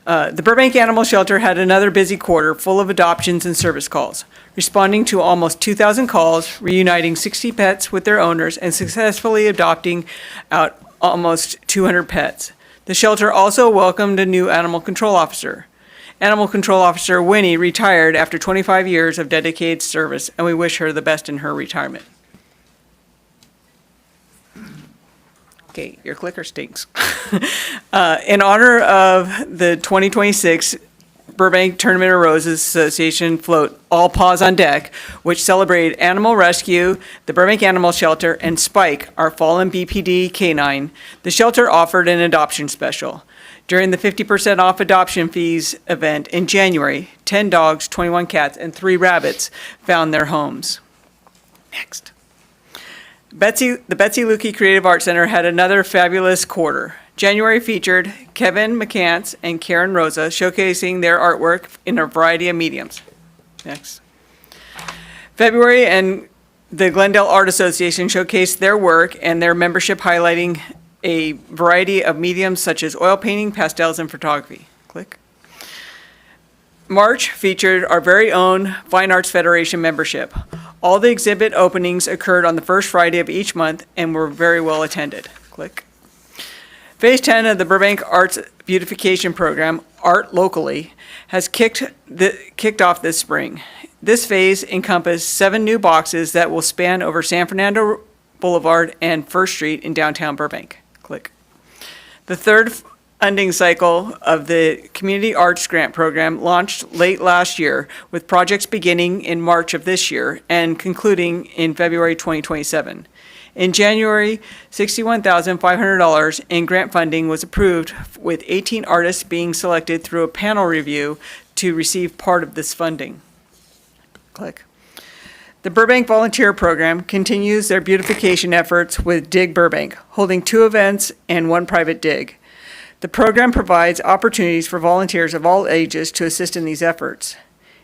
The Burbank Animal Shelter had another busy quarter full of adoptions and service calls, responding to almost 2,000 calls, reuniting 60 pets with their owners, and successfully adopting out almost 200 pets. The shelter also welcomed a new animal control officer. Animal Control Officer Winnie retired after 25 years of dedicated service, and we wish her the best in her retirement. Okay, your clicker stinks. In honor of the 2026 Burbank Tournament of Roses Association float All Paws on Deck, which celebrated animal rescue, the Burbank Animal Shelter, and Spike, our fallen BPD canine, the shelter offered an adoption special. During the 50% off adoption fees event in January, 10 dogs, 21 cats, and 3 rabbits found their homes. Next. The Betsy Lukey Creative Arts Center had another fabulous quarter. January featured Kevin McCants and Karen Rosa showcasing their artwork in a variety of mediums. Next. February and the Glendale Art Association showcased their work and their membership highlighting a variety of mediums such as oil painting, pastels, and photography. Click. March featured our very own Fine Arts Federation membership. All the exhibit openings occurred on the first Friday of each month and were very well attended. Click. Phase 10 of the Burbank Arts Beautification Program, Art Locally, has kicked off this spring. This phase encompassed 7 new boxes that will span over San Fernando Boulevard and First Street in downtown Burbank. Click. The third funding cycle of the Community Arts Grant Program launched late last year, with projects beginning in March of this year and concluding in February 2027. In January, $61,500 in grant funding was approved, with 18 artists being selected through a panel review to receive part of this funding. Click. The Burbank Volunteer Program continues their beautification efforts with Dig Burbank, holding 2 events and 1 private dig. The program provides opportunities for volunteers of all ages to assist in these efforts.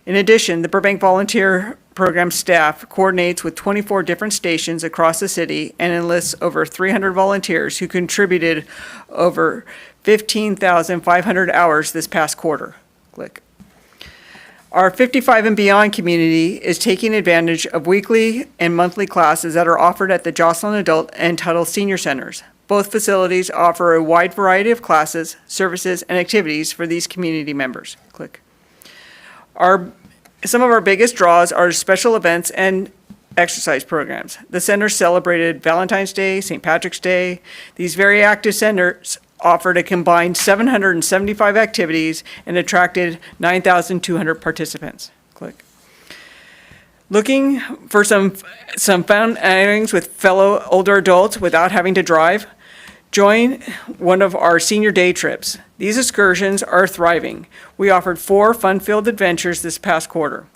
In addition, the Burbank Volunteer Program staff coordinates with 24 different stations across the city and enlists over 300 volunteers who contributed over 15,500 hours this past quarter. Click. Our 55 and beyond community is taking advantage of weekly and monthly classes that are offered at the Jocelyn Adult and Tuttle Senior Centers. Both facilities offer a wide variety of classes, services, and activities for these community members. Click. Some of our biggest draws are special events and exercise programs. The center celebrated Valentine's Day, St. Patrick's Day. These very active centers offered a combined 775 activities and attracted 9,200 participants. Click. Looking for some fun outings with fellow older adults without having to drive? Join one of our senior day trips. These excursions are thriving. We offered 4 fun-filled adventures this past quarter.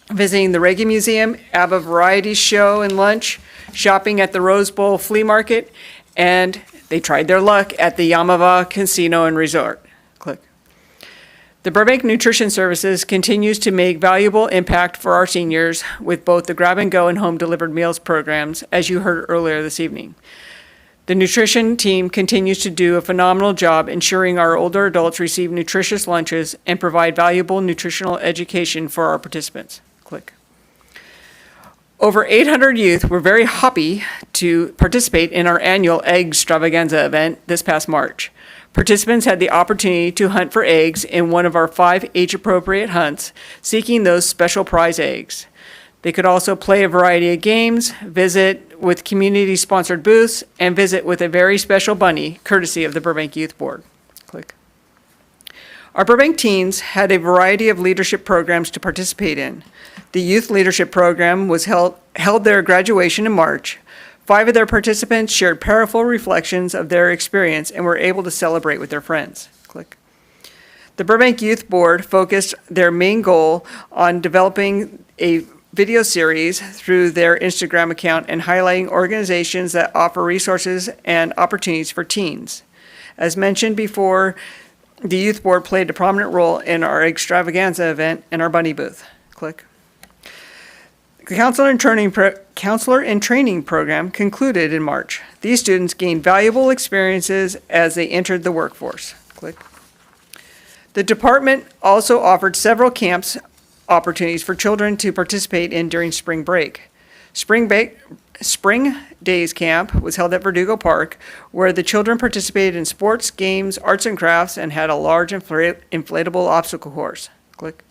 Visiting the Reggae Museum, ABBA Variety Show and lunch, shopping at the Rose Bowl Flea Market, and they tried their luck at the Yamava Casino and Resort. Click. The Burbank Nutrition Services continues to make valuable impact for our seniors with both the grab-and-go and home-delivered meals programs, as you heard earlier this evening. The nutrition team continues to do a phenomenal job ensuring our older adults receive nutritious lunches and provide valuable nutritional education for our participants. Click. Over 800 youth were very happy to participate in our annual Egg Extravaganza event this past March. Participants had the opportunity to hunt for eggs in one of our 5 age-appropriate hunts, seeking those special prize eggs. They could also play a variety of games, visit with community-sponsored booths, and visit with a very special bunny, courtesy of the Burbank Youth Board. Click. Our Burbank teens had a variety of leadership programs to participate in. The Youth Leadership Program was held their graduation in March. 5 of their participants shared powerful reflections of their experience and were able to celebrate with their friends. Click. The Burbank Youth Board focused their main goal on developing a video series through their Instagram account and highlighting organizations that offer resources and opportunities for teens. As mentioned before, the Youth Board played a prominent role in our extravaganza event and our bunny booth. Click. The Counselor and Training Program concluded in March. These students gained valuable experiences as they entered the workforce. Click. The department also offered several camps opportunities for children to participate in during spring break. Spring Spring Days Camp was held at Verdugo Park, where the children participated in sports, games, arts and crafts, and had a large inflatable obstacle course. Click.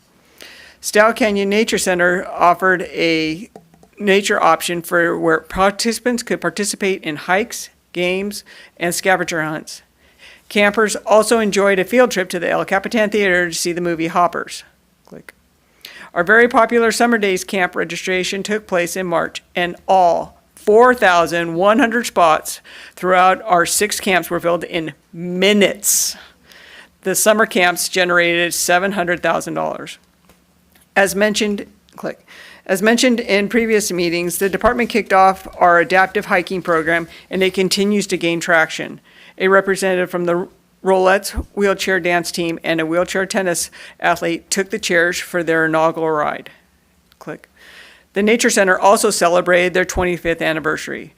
Stout Canyon Nature Center offered a nature option for where participants could participate in hikes, games, and scavenger hunts. Campers also enjoyed a field trip to the El Capitan Theater to see the movie Hoppers. Click. Our very popular Summer Days Camp registration took place in March, and all 4,100 spots throughout our 6 camps were filled in minutes. The summer camps generated $700,000. As mentioned in previous meetings, the department kicked off our adaptive hiking program, and it continues to gain traction. A representative from the Rolettes wheelchair dance team and a wheelchair tennis athlete took the chairs for their inaugural ride. Click. The Nature Center also celebrated their 25th anniversary.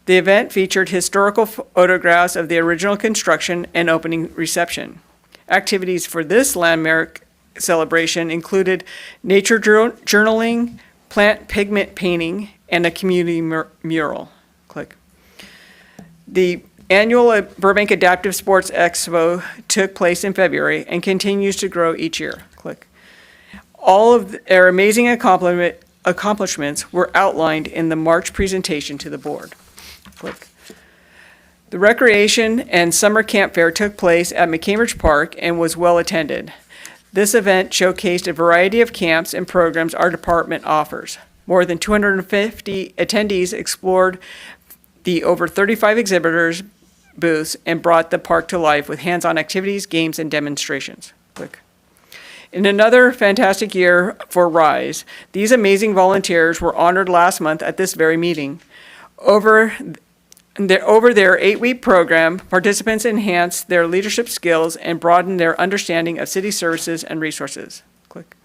The event featured historical photographs of the original construction and opening reception. Activities for this landmark celebration included nature journaling, plant pigment painting, and a community mural. Click. The annual Burbank Adaptive Sports Expo took place in February and continues to grow each year. Click. All of their amazing accomplishments were outlined in the March presentation to the board. Click. The recreation and summer camp fair took place at McCambridge Park and was well attended. This event showcased a variety of camps and programs our department offers. More than 250 attendees explored the over 35 exhibitors' booths and brought the park to life with hands-on activities, games, and demonstrations. Click. In another fantastic year for RISE, these amazing volunteers were honored last month at this very meeting. Over their 8-week program, participants enhanced their leadership skills and broadened their understanding of city services and resources. Click.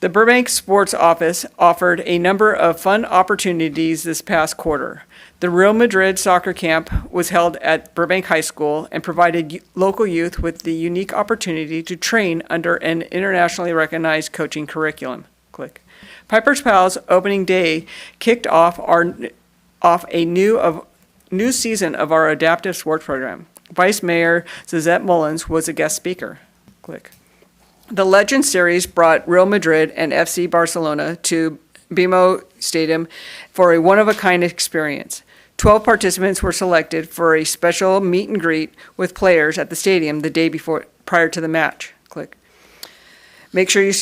The Burbank Sports Office offered a number of fun opportunities this past quarter. The Real Madrid soccer camp was held at Burbank High School and provided local youth with the unique opportunity to train under an internationally recognized coaching curriculum. Click. Piper's Pals opening day kicked off a new season of our adaptive sports program. Vice Mayor Suzette Mullins was a guest speaker. Click. The Legend Series brought Real Madrid and FC Barcelona to BMO Stadium for a one-of-a-kind experience. 12 participants were selected for a special meet and greet with players at the stadium the day prior to the match. Click. Make sure you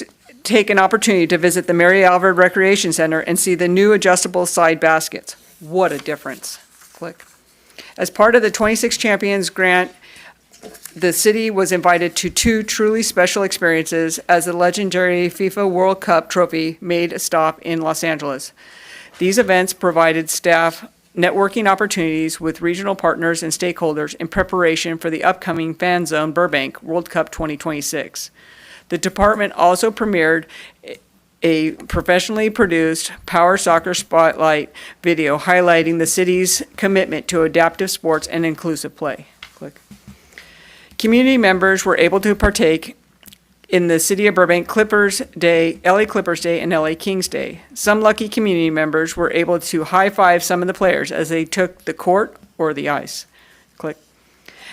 take an opportunity to visit the Mary Alvord Recreation Center and see the new adjustable side baskets. What a difference. Click. As part of the 26 Champions Grant, the city was invited to 2 truly special experiences as the legendary FIFA World Cup trophy made a stop in Los Angeles. These events provided staff networking opportunities with regional partners and stakeholders in preparation for the upcoming Fan Zone Burbank World Cup 2026. The department also premiered a professionally produced Power Soccer Spotlight video highlighting the city's commitment to adaptive sports and inclusive play. Click. Community members were able to partake in the City of Burbank Clippers Day, LA Clippers Day, and LA Kings Day. Some lucky community members were able to high-five some of the players as they took the court or the ice. Click.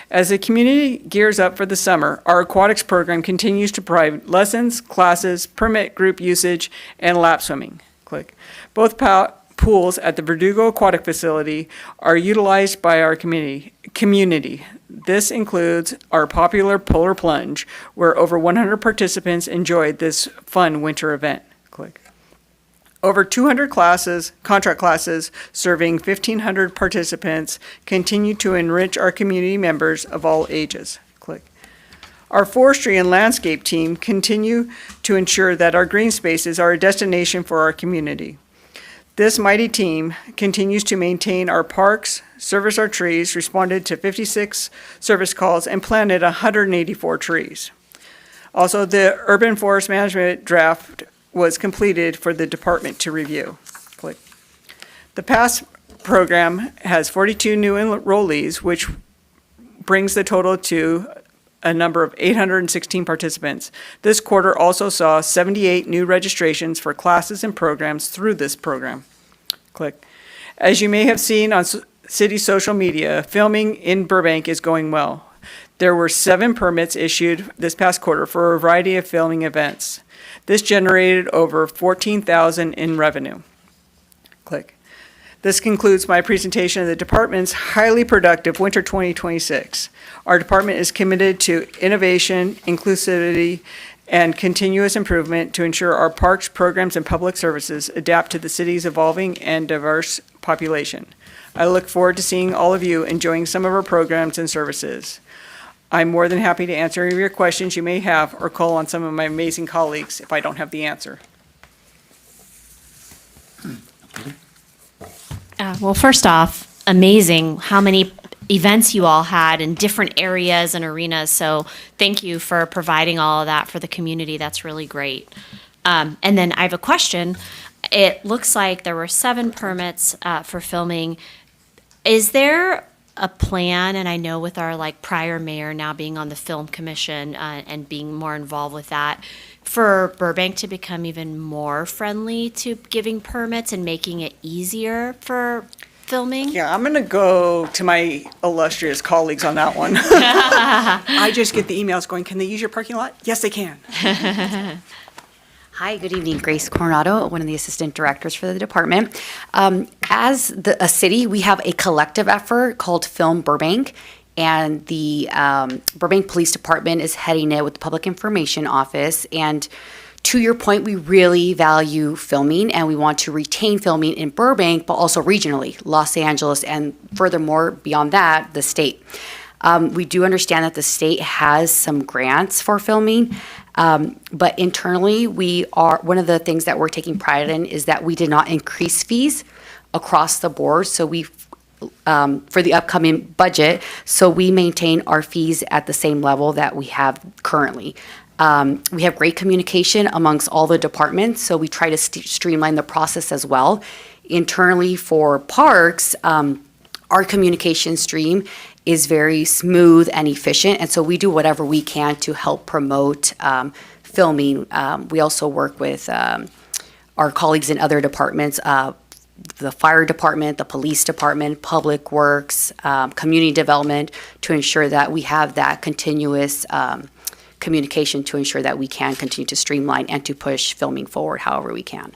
As the community gears up for the summer, our aquatics program continues to provide lessons, classes, permit group usage, and lap swimming. Click. Both pools at the Verdugo Aquatic Facility are utilized by our community. This includes our popular Polar Plunge, where over 100 participants enjoyed this fun winter event. Click. Over 200 contract classes, serving 1,500 participants, continue to enrich our community members of all ages. Click. Our forestry and landscape team continue to ensure that our green spaces are a destination for our community. This mighty team continues to maintain our parks, service our trees, responded to 56 service calls, and planted 184 trees. Also, the urban forest management draft was completed for the department to review. Click. The PASS program has 42 new enrollees, which brings the total to a number of 816 participants. This quarter also saw 78 new registrations for classes and programs through this program. Click. As you may have seen on city social media, filming in Burbank is going well. There were 7 permits issued this past quarter for a variety of filming events. This generated over $14,000 in revenue. Click. This concludes my presentation of the department's highly productive winter 2026. Our department is committed to innovation, inclusivity, and continuous improvement to ensure our parks, programs, and public services adapt to the city's evolving and diverse population. I look forward to seeing all of you enjoying some of our programs and services. I'm more than happy to answer any of your questions you may have or call on some of my amazing colleagues if I don't have the answer. Well, first off, amazing how many events you all had in different areas and arenas. So thank you for providing all of that for the community. That's really great. And then I have a question. It looks like there were 7 permits for filming. Is there a plan, and I know with our prior mayor now being on the film commission and being more involved with that, for Burbank to become even more friendly to giving permits and making it easier for filming? Yeah, I'm going to go to my illustrious colleagues on that one. I just get the emails going, can they use your parking lot? Yes, they can. Hi, good evening. Grace Coronado, one of the assistant directors for the department. As a city, we have a collective effort called Film Burbank, and the Burbank Police Department is heading it with the Public Information Office. And to your point, we really value filming, and we want to retain filming in Burbank, but also regionally, Los Angeles, and furthermore, beyond that, the state. We do understand that the state has some grants for filming, but internally, one of the things that we're taking pride in is that we did not increase fees across the board. So for the upcoming budget, so we maintain our fees at the same level that we have currently. We have great communication amongst all the departments, so we try to streamline the process as well. Internally for parks, our communication stream is very smooth and efficient, and so we do whatever we can to help promote filming. We also work with our colleagues in other departments, the fire department, the police department, public works, community development, to ensure that we have that continuous communication to ensure that we can continue to streamline and to push filming forward however we can.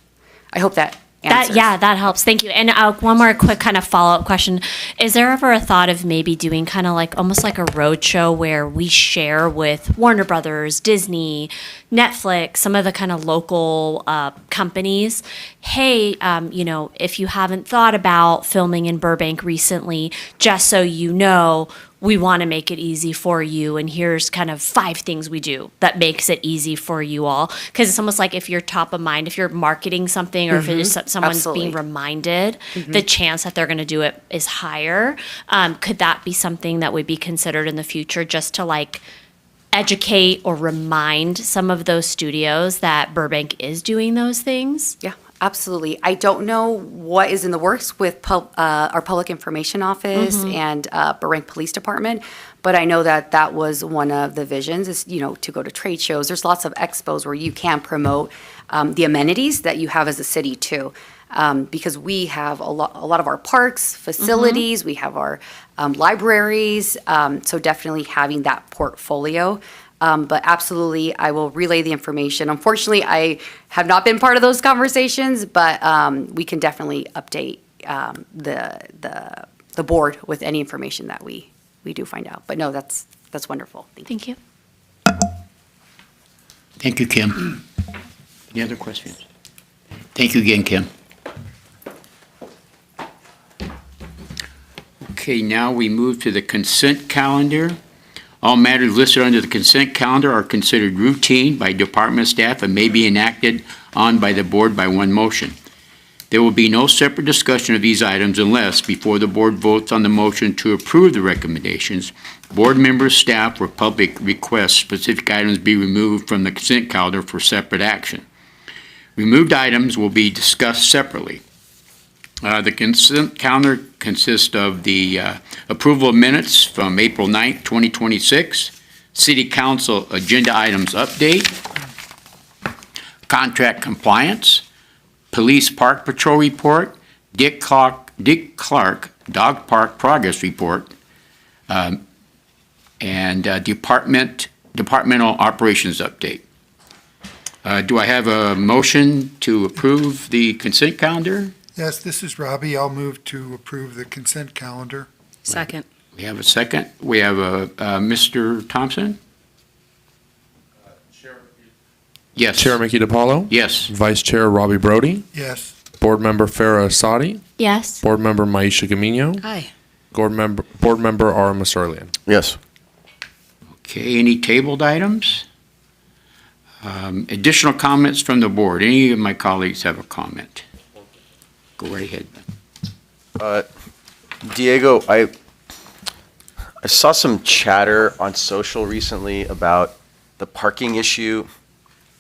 I hope that answers. That helps. Thank you. And one more quick kind of follow-up question. Is there ever a thought of maybe doing kind of almost like a road show where we share with Warner Brothers, Disney, Netflix, some of the kind of local companies? Hey, if you haven't thought about filming in Burbank recently, just so you know, we want to make it easy for you, and here's kind of 5 things we do that makes it easy for you all. Because it's almost like if you're top of mind, if you're marketing something, or if it is someone's Absolutely. being reminded, the chance that they're going to do it is higher. Could that be something that would be considered in the future, just to educate or remind some of those studios that Burbank is doing those things? Yeah, absolutely. I don't know what is in the works with our Public Information Office and Burbank Police Department, but I know that that was one of the visions is, to go to trade shows. There's lots of expos where you can promote the amenities that you have as a city too. Because we have a lot of our parks, facilities, we have our libraries, so definitely having that portfolio. But absolutely, I will relay the information. Unfortunately, I have not been part of those conversations, but we can definitely update the board with any information that we do find out. But no, that's wonderful. Thank you. Thank you, Kim. Any other questions? Thank you again, Kim. Okay, now we move to the consent calendar. All matters listed under the consent calendar are considered routine by department staff and may be enacted on by the board by one motion. There will be no separate discussion of these items unless, before the board votes on the motion to approve the recommendations, board members, staff, or public request specific items be removed from the consent calendar for separate action. Removed items will be discussed separately. The consent calendar consists of the approval of minutes from April 9th, 2026, City Council agenda items update, contract compliance, Police Park Patrol report, Dick Clark Dick Clark Dog Park Progress Report, and departmental operations update. Do I have a motion to approve the consent calendar? Yes, this is Robbie. I'll move to approve the consent calendar. Second. We have a second. We have a Mr. Thompson? Yes. Chair Mickey DiPaolo? Yes. Vice Chair Robbie Brody? Yes. Board Member Farah Asadi? Yes. Board Member Maisha Gamino? Aye. Board Member Ara Masarlian? Yes. Okay, any tabled items? Additional comments from the board? Any of my colleagues have a comment? Go right ahead. Diego, I saw some chatter on social recently about the parking issue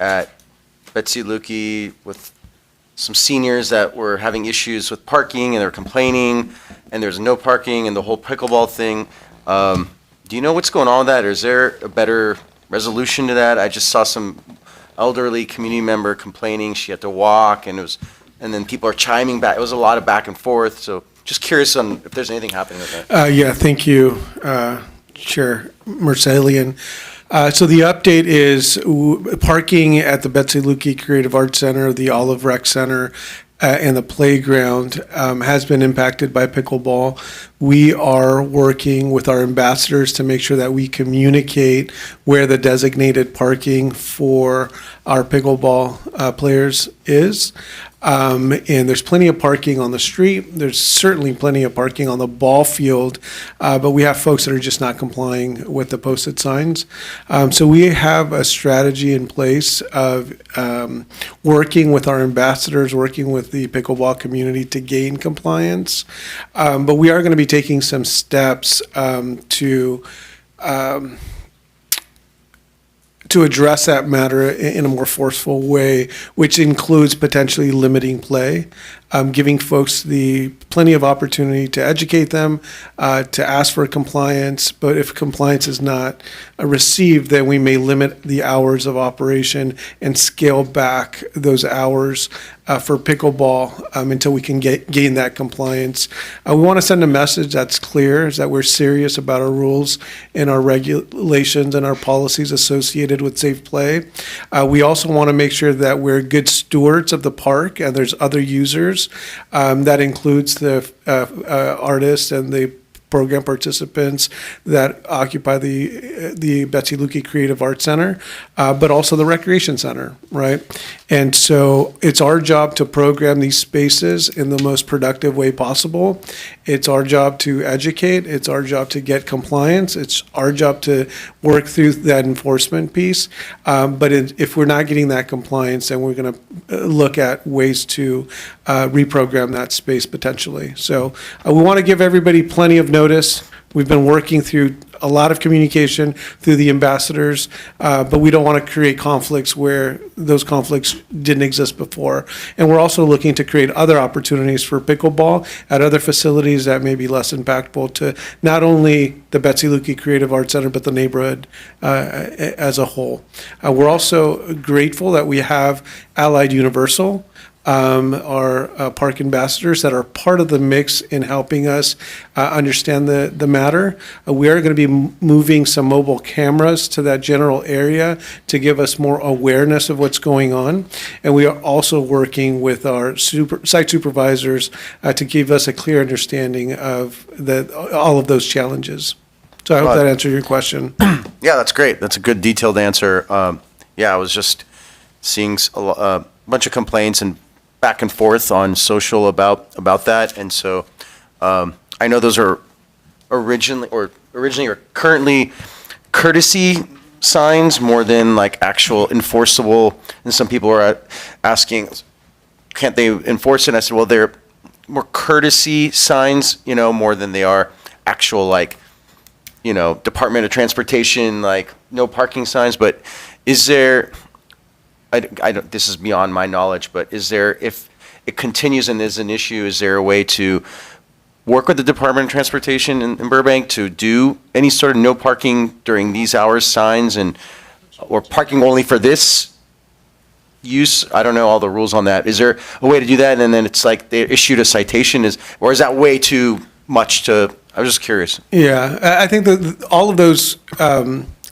at Betsy Lukey with some seniors that were having issues with parking and they're complaining, and there's no parking and the whole pickleball thing. Do you know what's going on with that, or is there a better resolution to that? I just saw some elderly community member complaining she had to walk, and then people are chiming back. It was a lot of back and forth, so just curious on if there's anything happening with that. Yeah, thank you, Chair Mersalian. So the update is parking at the Betsy Lukey Creative Arts Center, the Olive Rec Center, and the playground has been impacted by pickleball. We are working with our ambassadors to make sure that we communicate where the designated parking for our pickleball players is. And there's plenty of parking on the street. There's certainly plenty of parking on the ball field, but we have folks that are just not complying with the posted signs. So we have a strategy in place of working with our ambassadors, working with the pickleball community to gain compliance. But we are going to be taking some steps to address that matter in a more forceful way, which includes potentially limiting play, giving folks plenty of opportunity to educate them, to ask for compliance. But if compliance is not received, then we may limit the hours of operation and scale back those hours for pickleball until we can gain that compliance. We want to send a message that's clear, is that we're serious about our rules and our regulations and our policies associated with safe play. We also want to make sure that we're good stewards of the park, and there's other users. That includes the artists and the program participants that occupy the Betsy Lukey Creative Arts Center, but also the Recreation Center, right? And so it's our job to program these spaces in the most productive way possible. It's our job to educate. It's our job to get compliance. It's our job to work through that enforcement piece. But if we're not getting that compliance, then we're going to look at ways to reprogram that space potentially. So we want to give everybody plenty of notice. We've been working through a lot of communication through the ambassadors, but we don't want to create conflicts where those conflicts didn't exist before. And we're also looking to create other opportunities for pickleball at other facilities that may be less impactful to not only the Betsy Lukey Creative Arts Center, but the neighborhood as a whole. We're also grateful that we have Allied Universal, our park ambassadors that are part of the mix in helping us understand the matter. We are going to be moving some mobile cameras to that general area to give us more awareness of what's going on. And we are also working with our site supervisors to give us a clear understanding of all of those challenges. So I hope that answered your question. Yeah, that's great. That's a good detailed answer. Yeah, I was just seeing a bunch of complaints and back and forth on social about that, and so I know those are originally or currently courtesy signs more than like actual enforceable. And some people are asking, can't they enforce it? And I said, well, they're more courtesy signs, more than they are actual like, Department of Transportation like no parking signs. But is there? I don't, this is beyond my knowledge, but is there, if it continues and is an issue, is there a way to work with the Department of Transportation in Burbank to do any sort of no parking during these hours signs or parking only for this use? I don't know all the rules on that. Is there a way to do that, and then it's like they issued a citation, or is that way too much to, I was just curious. Yeah, I think that all of those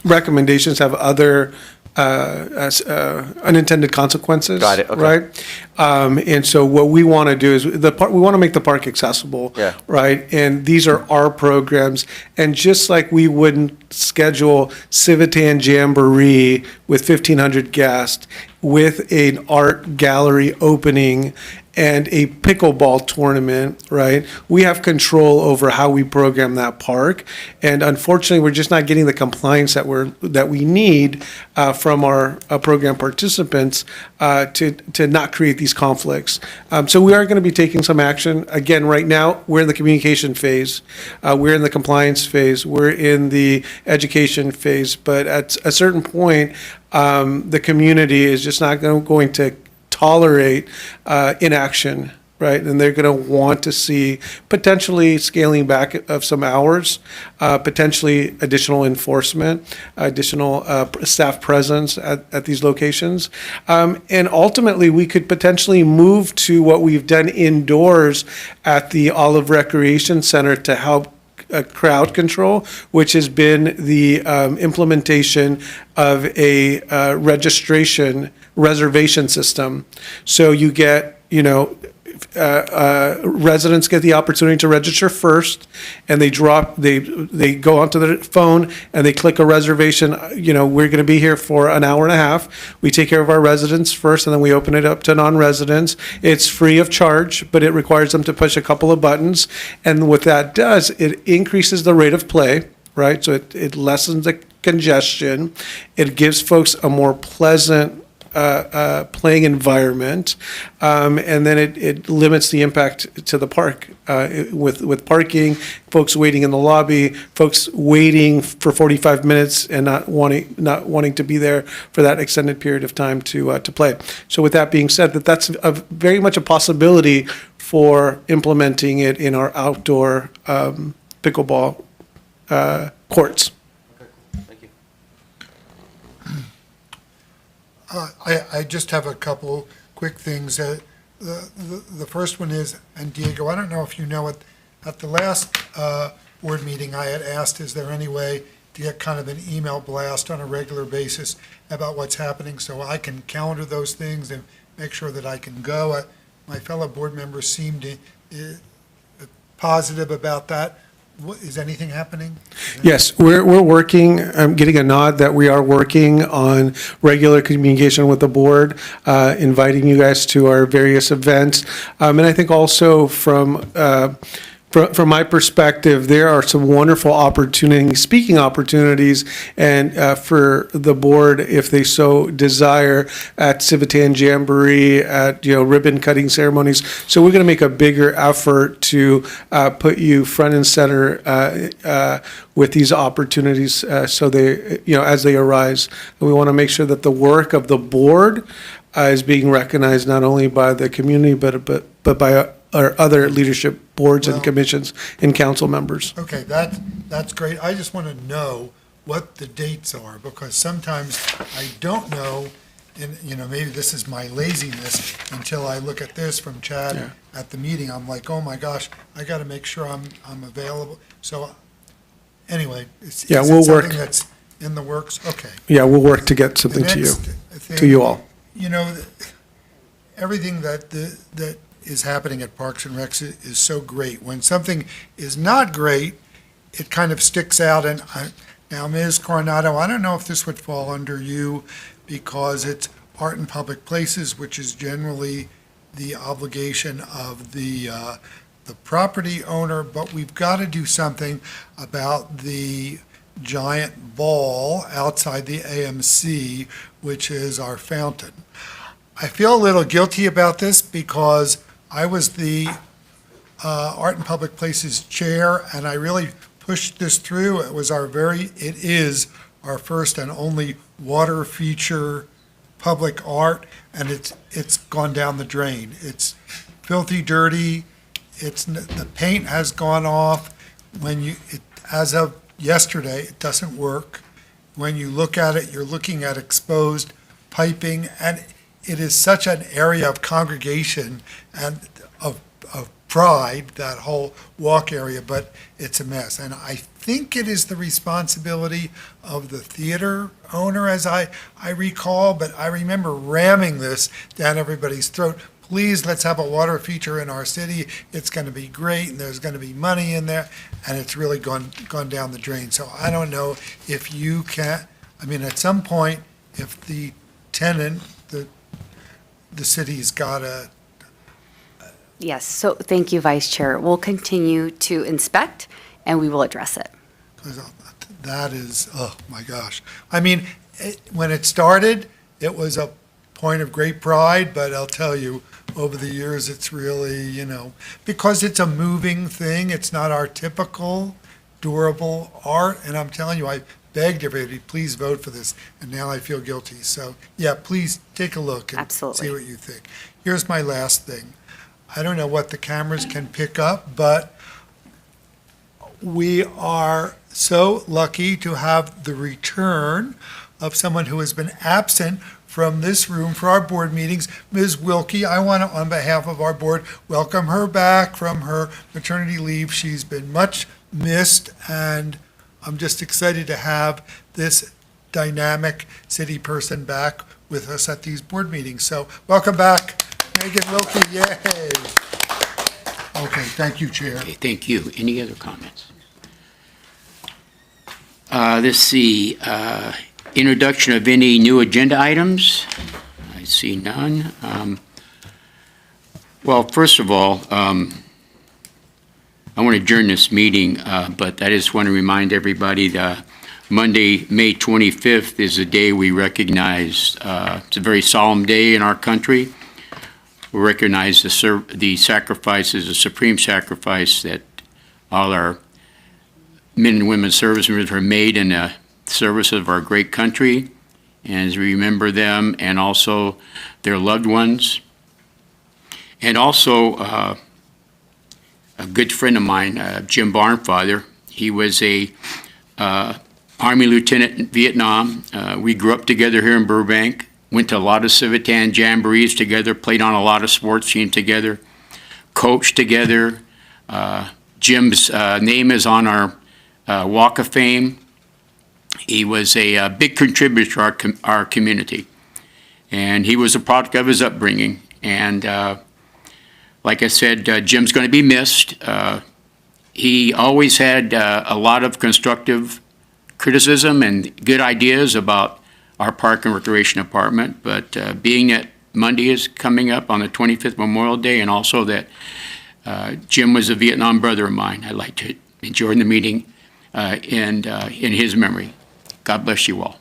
recommendations have other unintended consequences. Got it, okay. Right? And so what we want to do is we want to make the park accessible. Yeah. Right? And these are our programs. And just like we wouldn't schedule Civitan Jamboree with 1,500 guests with an art gallery opening and a pickleball tournament, right? We have control over how we program that park, and unfortunately, we're just not getting the compliance that we need from our program participants to not create these conflicts. So we are going to be taking some action. Again, right now, we're in the communication phase, we're in the compliance phase, we're in the education phase, but at a certain point, the community is just not going to tolerate inaction, right? And they're going to want to see potentially scaling back of some hours, potentially additional enforcement, additional staff presence at these locations. And ultimately, we could potentially move to what we've done indoors at the Olive Recreation Center to help crowd control, which has been the implementation of a reservation system. So you get, residents get the opportunity to register first, and they go onto their phone and they click a reservation. We're going to be here for an hour and a half. We take care of our residents first, and then we open it up to non-residents. It's free of charge, but it requires them to push a couple of buttons. And what that does, it increases the rate of play, right? So it lessens the congestion. It gives folks a more pleasant playing environment, and then it limits the impact to the park with parking, folks waiting in the lobby, folks waiting for 45 minutes and not wanting to be there for that extended period of time to play. So with that being said, that's very much a possibility for implementing it in our outdoor pickleball courts. I just have a couple quick things. The first one is, and Diego, I don't know if you know it, at the last board meeting, I had asked, is there any way to get kind of an email blast on a regular basis about what's happening so I can calendar those things and make sure that I can go? My fellow board members seemed positive about that. Is anything happening? Yes, we're working, I'm getting a nod that we are working on regular communication with the board, inviting you guys to our various events. And I think also from my perspective, there are some wonderful opportunities, speaking opportunities, and for the board, if they so desire, at Civitan Jamboree, at ribbon cutting ceremonies. So we're going to make a bigger effort to put you front and center with these opportunities, so they, as they arise. And we want to make sure that the work of the board is being recognized not only by the community but by our other leadership boards and commissions and council members. Okay, that's great. I just want to know what the dates are, because sometimes I don't know, and maybe this is my laziness, until I look at this from Chad at the meeting. I'm like, oh my gosh, I got to make sure I'm available. So anyway, is it something that's in the works? Okay. Yeah, we'll work to get something to you all. Everything that is happening at Parks and Recs is so great. When something is not great, it kind of sticks out. And now, Ms. Coronado, I don't know if this would fall under you, because it's art in public places, which is generally the obligation of the property owner, but we've got to do something about the giant ball outside the AMC, which is our fountain. I feel a little guilty about this because I was the Art in Public Places chair, and I really pushed this through. It is our first and only water feature public art, and it's gone down the drain. It's filthy dirty. The paint has gone off. As of yesterday, it doesn't work. When you look at it, you're looking at exposed piping, and it is such an area of congregation and of pride, that whole walk area, but it's a mess. And I think it is the responsibility of the theater owner, as I recall, but I remember ramming this down everybody's throat. Please, let's have a water feature in our city. It's going to be great, and there's going to be money in there, and it's really gone down the drain. So I don't know if you can, I mean, at some point, if the tenant, the city's got to. Yes, so thank you, Vice Chair. We'll continue to inspect and we will address it. That is, oh my gosh. I mean, when it started, it was a point of great pride, but I'll tell you, over the years, it's really, because it's a moving thing, it's not our typical durable art, and I'm telling you, I begged everybody, please vote for this, and now I feel guilty. So, yeah, please take a look and Absolutely. see what you think. Here's my last thing. I don't know what the cameras can pick up, but we are so lucky to have the return of someone who has been absent from this room for our board meetings, Ms. Wilkie. I want to, on behalf of our board, welcome her back from her maternity leave. She's been much missed, and I'm just excited to have this dynamic city person back with us at these board meetings. So welcome back, Megan Wilkie, yay. Okay, thank you, Chair. Okay, thank you. Any other comments? Let's see, introduction of any new agenda items? I see none. Well, first of all, I want to adjourn this meeting, but I just want to remind everybody that Monday, May 25th is the day we recognize, it's a very solemn day in our country. We recognize the sacrifices, the supreme sacrifice that all our men and women servicemen have made in the service of our great country. And as we remember them and also their loved ones. And also a good friend of mine, Jim Barnfather, he was a Army lieutenant in Vietnam. We grew up together here in Burbank. Went to a lot of Civitan jamborees together, played on a lot of sports teams together, coached together. Jim's name is on our Walk of Fame. He was a big contributor to our community. And he was a product of his upbringing. And like I said, Jim's going to be missed. He always had a lot of constructive criticism and good ideas about our Park and Recreation Department, but being that Monday is coming up on the 25th Memorial Day, and also that Jim was a Vietnam brother of mine, I'd like to join the meeting in his memory. God bless you all.